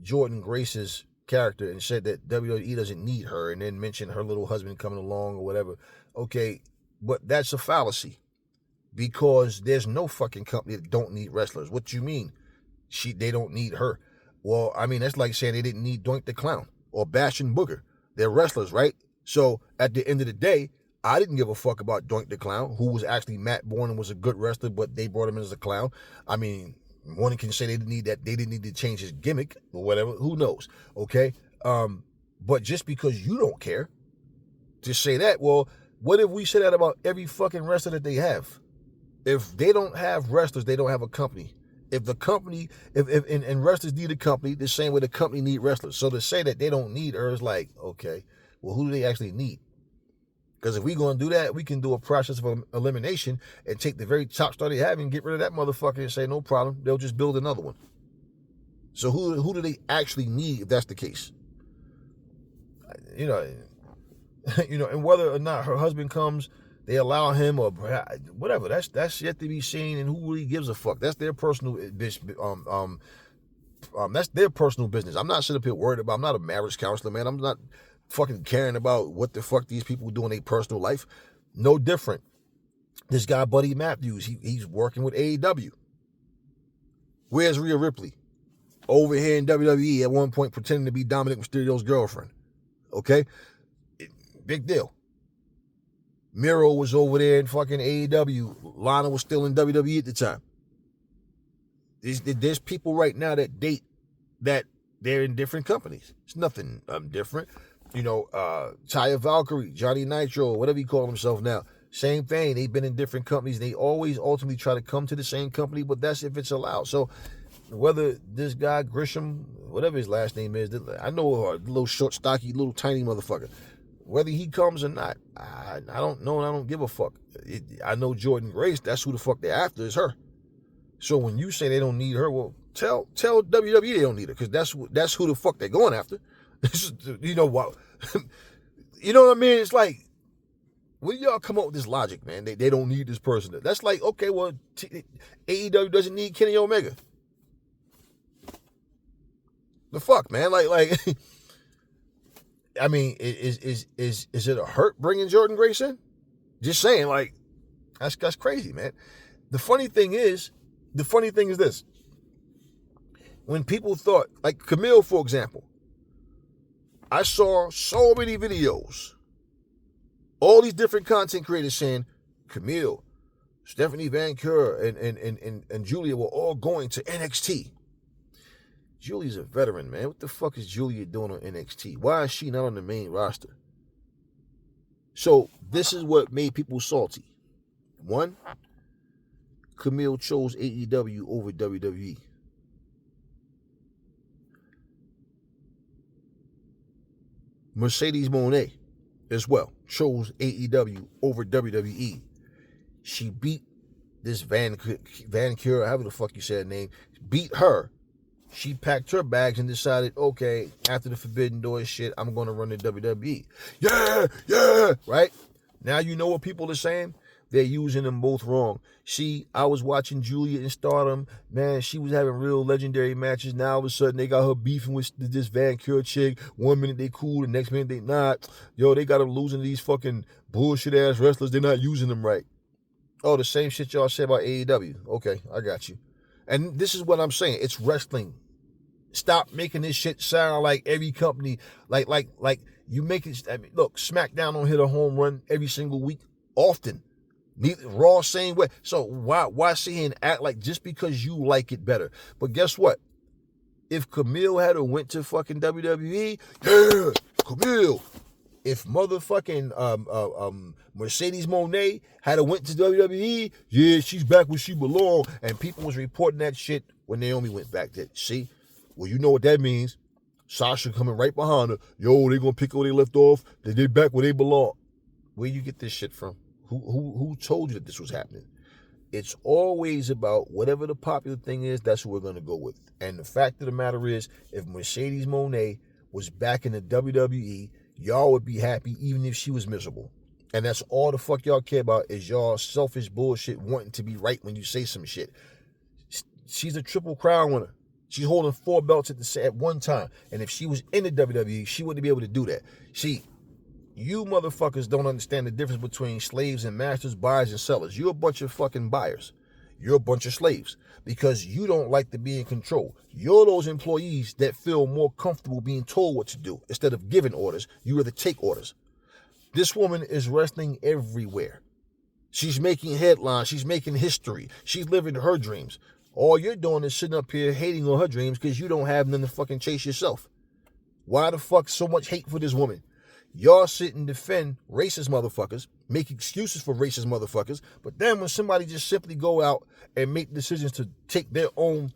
Jordan Grace's character, and said that WWE doesn't need her, and then mentioned her little husband coming along or whatever. Okay, but that's a fallacy, because there's no fucking company that don't need wrestlers. What you mean? They don't need her. Well, I mean, that's like saying they didn't need Doink the Clown or Bash and Booger. They're wrestlers, right? So at the end of the day, I didn't give a fuck about Doink the Clown, who was actually Matt Bourne and was a good wrestler, but they brought him in as a clown. I mean, one can say they didn't need that. They didn't need to change his gimmick or whatever. Who knows? Okay. But just because you don't care to say that, well, what if we say that about every fucking wrestler that they have? If they don't have wrestlers, they don't have a company. If the company, and wrestlers need a company, the same way the company need wrestlers. So to say that they don't need her is like, okay, well, who do they actually need? Because if we're going to do that, we can do a process of elimination and take the very top star they have and get rid of that motherfucker and say, no problem, they'll just build another one. So who do they actually need if that's the case? You know, and whether or not her husband comes, they allow him or whatever. That's yet to be seen, and who really gives a fuck? That's their personal that's their personal business. I'm not sitting up here worried about. I'm not a marriage counselor, man. I'm not fucking caring about what the fuck these people do in their personal life. No different. This guy, Buddy Matthews, he's working with AEW. Where's Rhea Ripley? Over here in WWE at one point pretending to be Dominic Mysterio's girlfriend. Okay? Big deal. Miro was over there in fucking AEW. Lana was still in WWE at the time. There's people right now that date that they're in different companies. It's nothing different. Taya Valkyrie, Johnny Nitro, whatever you call himself now. Same thing. They've been in different companies. They always ultimately try to come to the same company, but that's if it's allowed. So whether this guy, Grisham, whatever his last name is, I know a little short, stocky, little tiny motherfucker. Whether he comes or not, I don't know, and I don't give a fuck. I know Jordan Grace, that's who the fuck they're after, is her. So when you say they don't need her, well, tell WWE they don't need her, because that's who the fuck they're going after. You know what? You know what I mean? It's like, when y'all come up with this logic, man? They don't need this person. That's like, okay, well, AEW doesn't need Kenny Omega. The fuck, man? Like, I mean, is it a hurt bringing Jordan Grace in? Just saying, like, that's crazy, man. The funny thing is this. When people thought, like Camille, for example, I saw so many videos, all these different content creators saying, Camille, Stephanie Van Keur, and Julia were all going to NXT. Julia's a veteran, man. What the fuck is Julia doing on NXT? Why is she not on the main roster? So this is what made people salty. One, Camille chose AEW over WWE. Mercedes Moné, as well, chose AEW over WWE. She beat this Van Keur, however the fuck you said her name, beat her. She packed her bags and decided, okay, after the Forbidden Door shit, I'm going to run the WWE. Yeah, right? Now you know what people are saying? They're using them both wrong. See, I was watching Julia in Stardom. Man, she was having real legendary matches. Now all of a sudden they got her beefing with this Van Keur chick. 1 minute they cool, the next minute they not. Yo, they got them losing to these fucking bullshit-ass wrestlers. They're not using them right. Oh, the same shit y'all said about AEW. Okay, I got you. And this is what I'm saying. It's wrestling. Stop making this shit sound like every company, like you make it. I mean, look, SmackDown don't hit a home run every single week, often. Raw same way. So why sit here and act like just because you like it better? But guess what? If Camille had went to fucking WWE, yeah, Camille. If motherfucking Mercedes Moné had went to WWE, yeah, she's back where she belong. And people was reporting that shit when Naomi went back there. See? Well, you know what that means. Sasha coming right behind her. Yo, they gonna pick up where they left off. They back where they belong. Where you get this shit from? Who told you that this was happening? It's always about whatever the popular thing is, that's what we're gonna go with. And the fact of the matter is, if Mercedes Moné was back in the WWE, y'all would be happy even if she was miserable. And that's all the fuck y'all care about is y'all selfish bullshit wanting to be right when you say some shit. She's a Triple Crown winner. She's holding 4 belts at one time. And if she was in the WWE, she wouldn't be able to do that. See, you motherfuckers don't understand the difference between slaves and masters, buyers and sellers. You're a bunch of fucking buyers. You're a bunch of slaves because you don't like to be in control. You're those employees that feel more comfortable being told what to do instead of giving orders. You rather take orders. This woman is wrestling everywhere. She's making headlines. She's making history. She's living her dreams. All you're doing is sitting up here hating on her dreams because you don't have none to fucking chase yourself. Why the fuck so much hate for this woman? Y'all sit and defend racist motherfuckers, make excuses for racist motherfuckers, but then when somebody just simply go out and make decisions to take their own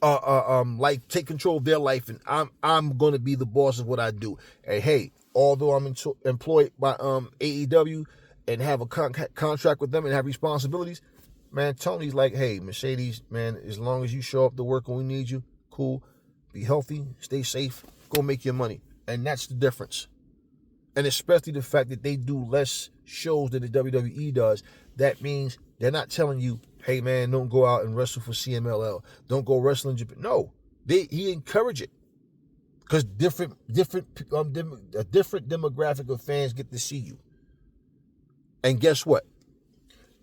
life, take control of their life, and I'm gonna be the boss of what I do. And hey, although I'm employed by AEW and have a contract with them and have responsibilities, man, Tony's like, hey, Mercedes, man, as long as you show up to work when we need you, cool. Be healthy, stay safe, go make your money. And that's the difference. And especially the fact that they do less shows than the WWE does. That means they're not telling you, hey man, don't go out and wrestle for CMLL. Don't go wrestle in Japan. No, he encourage it. Because a different demographic of fans get to see you. And guess what?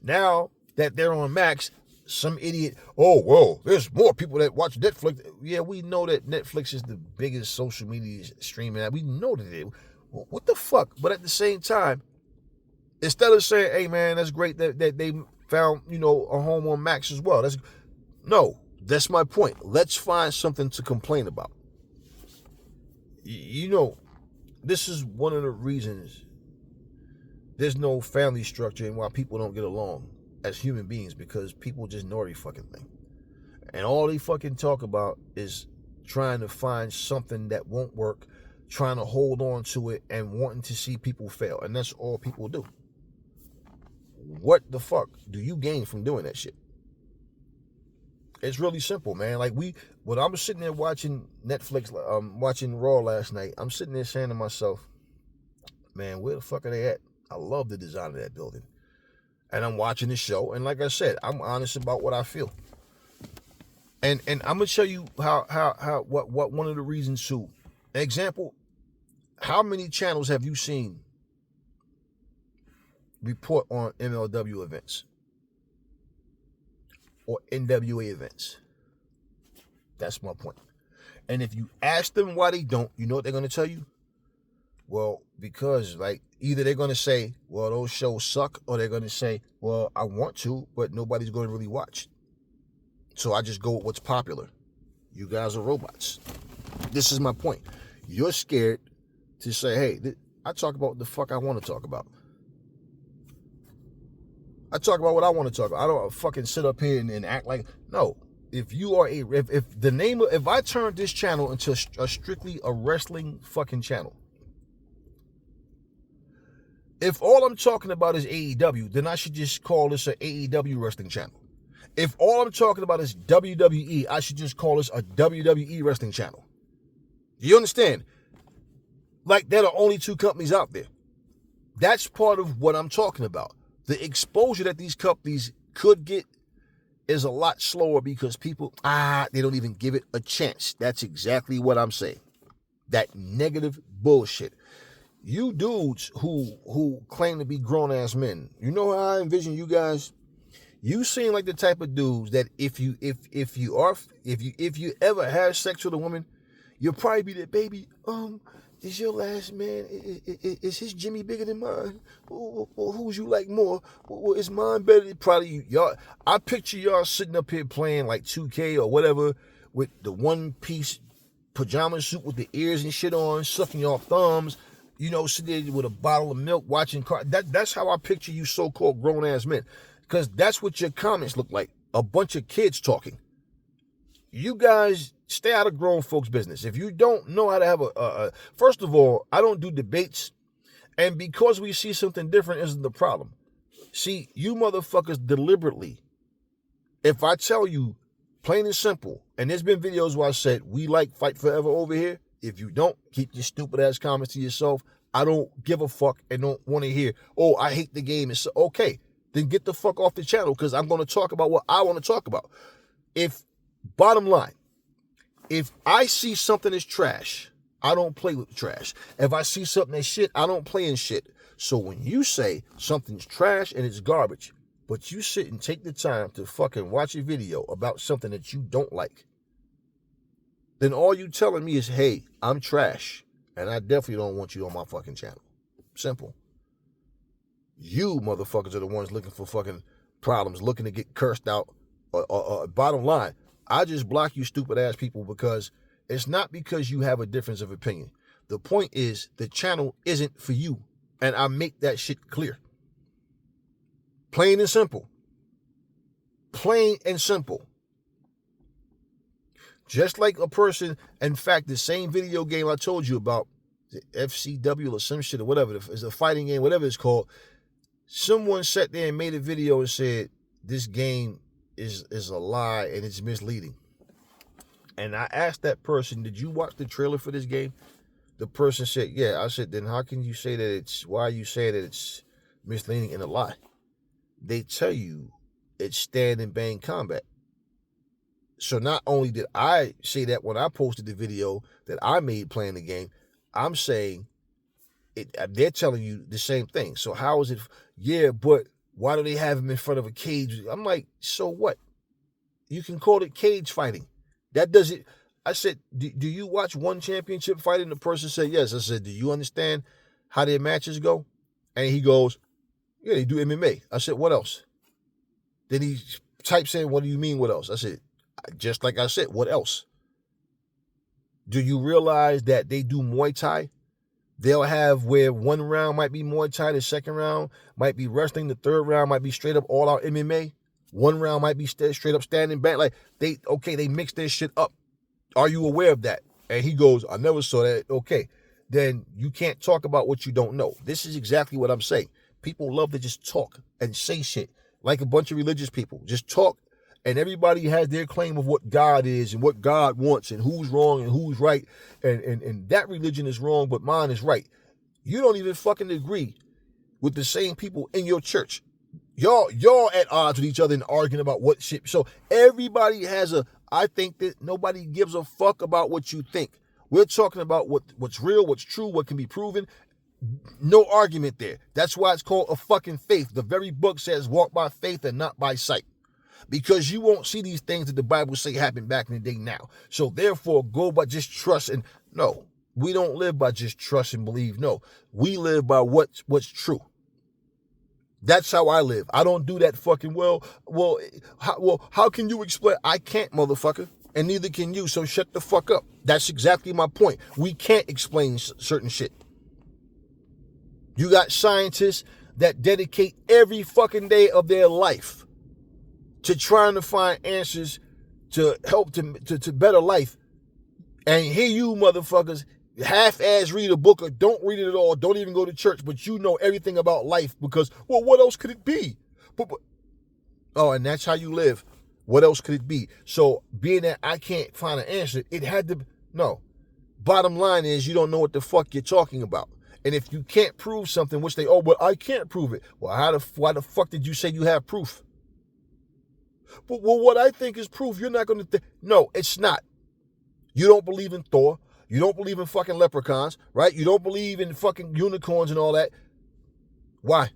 Now that they're on Max, some idiot, oh, well, there's more people that watch Netflix. Yeah, we know that Netflix is the biggest social media streaming app. We know that it. What the fuck? But at the same time, instead of saying, hey, man, that's great that they found, a home on Max as well. That's my point. Let's find something to complain about. This is one of the reasons there's no family structure and why people don't get along as human beings, because people just know every fucking thing. And all they fucking talk about is trying to find something that won't work, trying to hold on to it, and wanting to see people fail. And that's all people do. What the fuck do you gain from doing that shit? It's really simple, man. Like when I was sitting there watching Netflix, watching Raw last night, I'm sitting there saying to myself, man, where the fuck are they at? I love the design of that building. And I'm watching the show, and like I said, I'm honest about what I feel. And I'm gonna tell you what one of the reasons too. Example, how many channels have you seen report on MLW events or NWA events? That's my point. And if you ask them why they don't, you know what they're gonna tell you? Well, because either they're going to say, well, those shows suck, or they're going to say, well, I want to, but nobody's going to really watch. So I just go with what's popular. You guys are robots. This is my point. You're scared to say, hey, I talk about what the fuck I want to talk about. I talk about what I want to talk about. I don't fucking sit up here and act like, no. If you are if I turn this channel into a strictly a wrestling fucking channel, if all I'm talking about is AEW, then I should just call this an AEW wrestling channel. If all I'm talking about is WWE, I should just call this a WWE wrestling channel. You understand? Like, there are only two companies out there. That's part of what I'm talking about. The exposure that these companies could get is a lot slower because people, they don't even give it a chance. That's exactly what I'm saying. That negative bullshit. You dudes who claim to be grown-ass men, you know how I envision you guys? You seem like the type of dudes that if you ever have sex with a woman, you'll probably be that, baby, is your last man, is his Jimmy bigger than mine? Or who's you like more? Or is mine better than probably y'all? I picture y'all sitting up here playing like 2K or whatever with the one-piece pajama suit with the ears and shit on, sucking your thumbs, sitting there with a bottle of milk, watching that's how I picture you so-called grown-ass men. Because that's what your comments look like. A bunch of kids talking. You guys stay out of grown folks' business. If you don't know how to have first of all, I don't do debates. And because we see something different isn't the problem. See, you motherfuckers deliberately, if I tell you, plain and simple, and there's been videos where I said, we like Fight Forever over here. If you don't, keep your stupid ass comments to yourself. I don't give a fuck and don't want to hear, oh, I hate the game. It's okay. Then get the fuck off the channel because I'm going to talk about what I want to talk about. Bottom line, if I see something that's trash, I don't play with trash. If I see something that's shit, I don't play in shit. So when you say something's trash and it's garbage, but you sit and take the time to fucking watch a video about something that you don't like, then all you telling me is, hey, I'm trash, and I definitely don't want you on my fucking channel. Simple. You motherfuckers are the ones looking for fucking problems, looking to get cursed out. Bottom line, I just block you stupid ass people because it's not because you have a difference of opinion. The point is, the channel isn't for you. And I make that shit clear. Plain and simple. Plain and simple. Just like a person, in fact, the same video game I told you about, the FCW or some shit or whatever, it's a fighting game, whatever it's called. Someone sat there and made a video and said, this game is a lie and it's misleading. And I asked that person, did you watch the trailer for this game? The person said, yeah. I said, then how can you say that why are you saying that it's misleading and a lie? They tell you it's stand and bang combat. So not only did I say that when I posted the video that I made playing the game, I'm saying they're telling you the same thing. So how is it? Yeah, but why do they have him in front of a cage? I'm like, so what? You can call it cage fighting. That doesn't. I said, do you watch one championship fight? And the person said, yes. I said, do you understand how their matches go? And he goes, yeah, they do MMA. I said, what else? Then he types in, what do you mean, what else? I said, just like I said, what else? Do you realize that they do Muay Thai? They'll have where one round might be Muay Thai, the second round might be wrestling, the third round might be straight up all out MMA. One round might be straight up standing back. Like they mix their shit up. Are you aware of that? And he goes, I never saw that. Okay, then you can't talk about what you don't know. This is exactly what I'm saying. People love to just talk and say shit like a bunch of religious people. Just talk, and everybody has their claim of what God is and what God wants and who's wrong and who's right. And that religion is wrong, but mine is right. You don't even fucking agree with the same people in your church. Y'all at odds with each other and arguing about what shit. So everybody has I think that nobody gives a fuck about what you think. We're talking about what's real, what's true, what can be proven. No argument there. That's why it's called a fucking faith. The very book says walk by faith and not by sight. Because you won't see these things that the Bible say happened back in the day now. So therefore, go by just trust and no. We don't live by just trust and believe. No. We live by what's true. That's how I live. I don't do that fucking how can you explain? I can't, motherfucker. And neither can you, so shut the fuck up. That's exactly my point. We can't explain certain shit. You got scientists that dedicate every fucking day of their life to trying to find answers to help to better life. And here you motherfuckers half-ass read a book or don't read it at all, don't even go to church, but you know everything about life because, well, what else could it be? And that's how you live. What else could it be? So being that I can't find an answer, it had to, no. Bottom line is you don't know what the fuck you're talking about. And if you can't prove something, which but I can't prove it. Well, why the fuck did you say you have proof? But what I think is proof, you're not going to no, it's not. You don't believe in Thor. You don't believe in fucking leprechauns, right? You don't believe in fucking unicorns and all that. Why?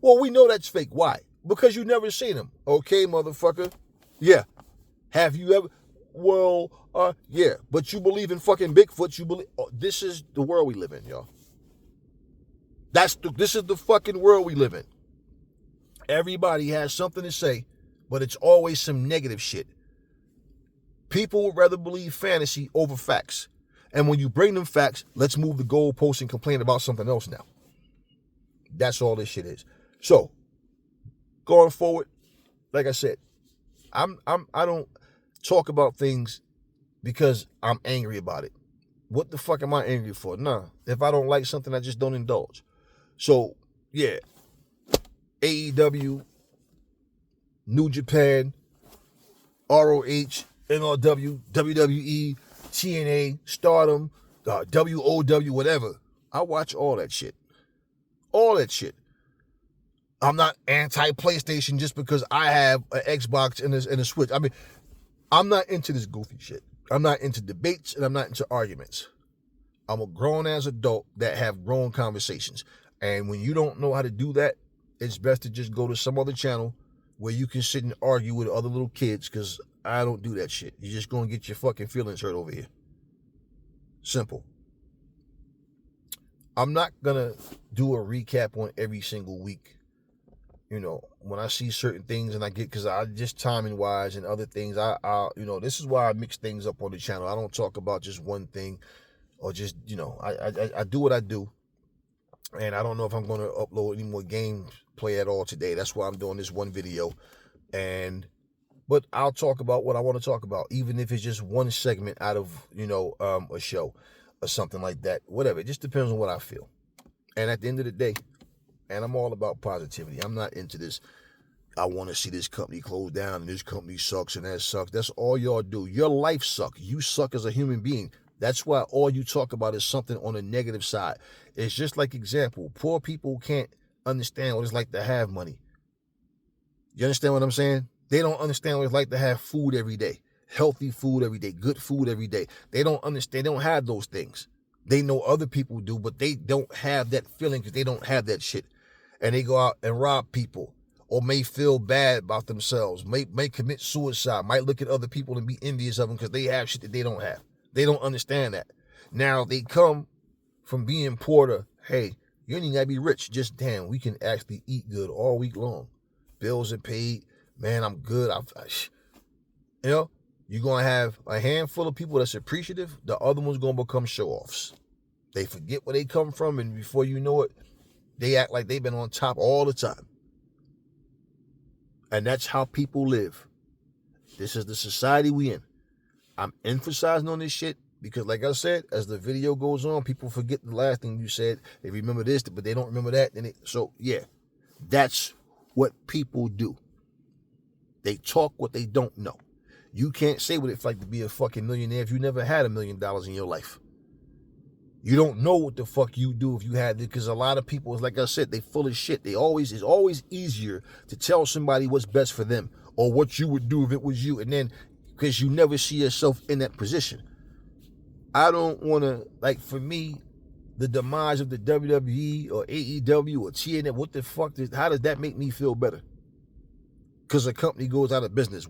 Well, we know that's fake. Why? Because you never seen them. Okay, motherfucker. Yeah. Have you ever? Well, yeah. But you believe in fucking Bigfoot. You believe. Oh, this is the world we live in, y'all. This is the fucking world we live in. Everybody has something to say, but it's always some negative shit. People would rather believe fantasy over facts. And when you bring them facts, let's move the goalposts and complain about something else now. That's all this shit is. So, going forward, like I said, I don't talk about things because I'm angry about it. What the fuck am I angry for? Nah. If I don't like something, I just don't indulge. So, yeah. AEW, New Japan, ROH, NRW, WWE, TNA, Stardom, WOW, whatever. I watch all that shit. All that shit. I'm not anti-PlayStation just because I have an Xbox and a Switch. I mean, I'm not into this goofy shit. I'm not into debates and I'm not into arguments. I'm a grown-ass adult that have grown conversations. And when you don't know how to do that, it's best to just go to some other channel where you can sit and argue with other little kids because I don't do that shit. You're just going to get your fucking feelings hurt over here. Simple. I'm not going to do a recap on every single week. You know, when I see certain things and because I just timing wise and other things, this is why I mix things up on the channel. I don't talk about just one thing. or just, you know, I do what I do, and I don't know if I'm going to upload any more gameplay at all today. That's why I'm doing this one video, but I'll talk about what I want to talk about, even if it's just one segment out of, you know, a show or something like that. Whatever. It just depends on what I feel. And at the end of the day, and I'm all about positivity. I'm not into this, I want to see this company close down and this company sucks and that sucks. That's all y'all do. Your life sucks. You suck as a human being. That's why all you talk about is something on the negative side. It's just like, example, poor people can't understand what it's like to have money. You understand what I'm saying? They don't understand what it's like to have food every day, healthy food every day, good food every day. They don't understand. They don't have those things. They know other people do, but they don't have that feeling because they don't have that shit. And they go out and rob people, or may feel bad about themselves, may commit suicide, might look at other people and be envious of them because they have shit that they don't have. They don't understand that. Now they come from being poor to, hey, you ain't even gotta be rich. Just, damn, we can actually eat good all week long. Bills are paid. Man, I'm good. You know, you're going to have a handful of people that's appreciative. The other one's going to become show-offs. They forget where they come from, and before you know it, they act like they've been on top all the time. And that's how people live. This is the society we in. I'm emphasizing on this shit because, like I said, as the video goes on, people forget the last thing you said. They remember this, but they don't remember that. So, yeah, that's what people do. They talk what they don't know. You can't say what it's like to be a fucking millionaire if you never had $1 million in your life. You don't know what the fuck you do if you had it, because a lot of people, like I said, they full of shit. It's always easier to tell somebody what's best for them or what you would do if it was you, and then because you never see yourself in that position. I don't want to, like, for me, the demise of the WWE or AEW or TNA, what the fuck, how does that make me feel better? Because a company goes out of business.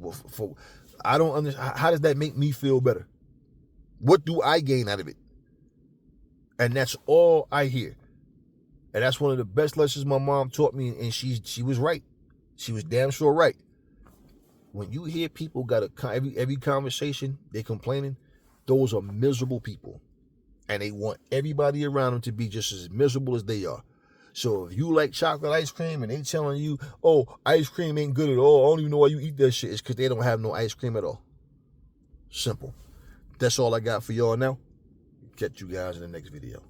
I don't understand. How does that make me feel better? What do I gain out of it? And that's all I hear. And that's one of the best lessons my mom taught me, and she was right. She was damn sure right. When you hear people got every conversation, they're complaining, those are miserable people. And they want everybody around them to be just as miserable as they are. So if you like chocolate ice cream and they telling you, oh, ice cream ain't good at all, I don't even know why you eat that shit, it's because they don't have no ice cream at all. Simple. That's all I got for y'all now. Catch you guys in the next video.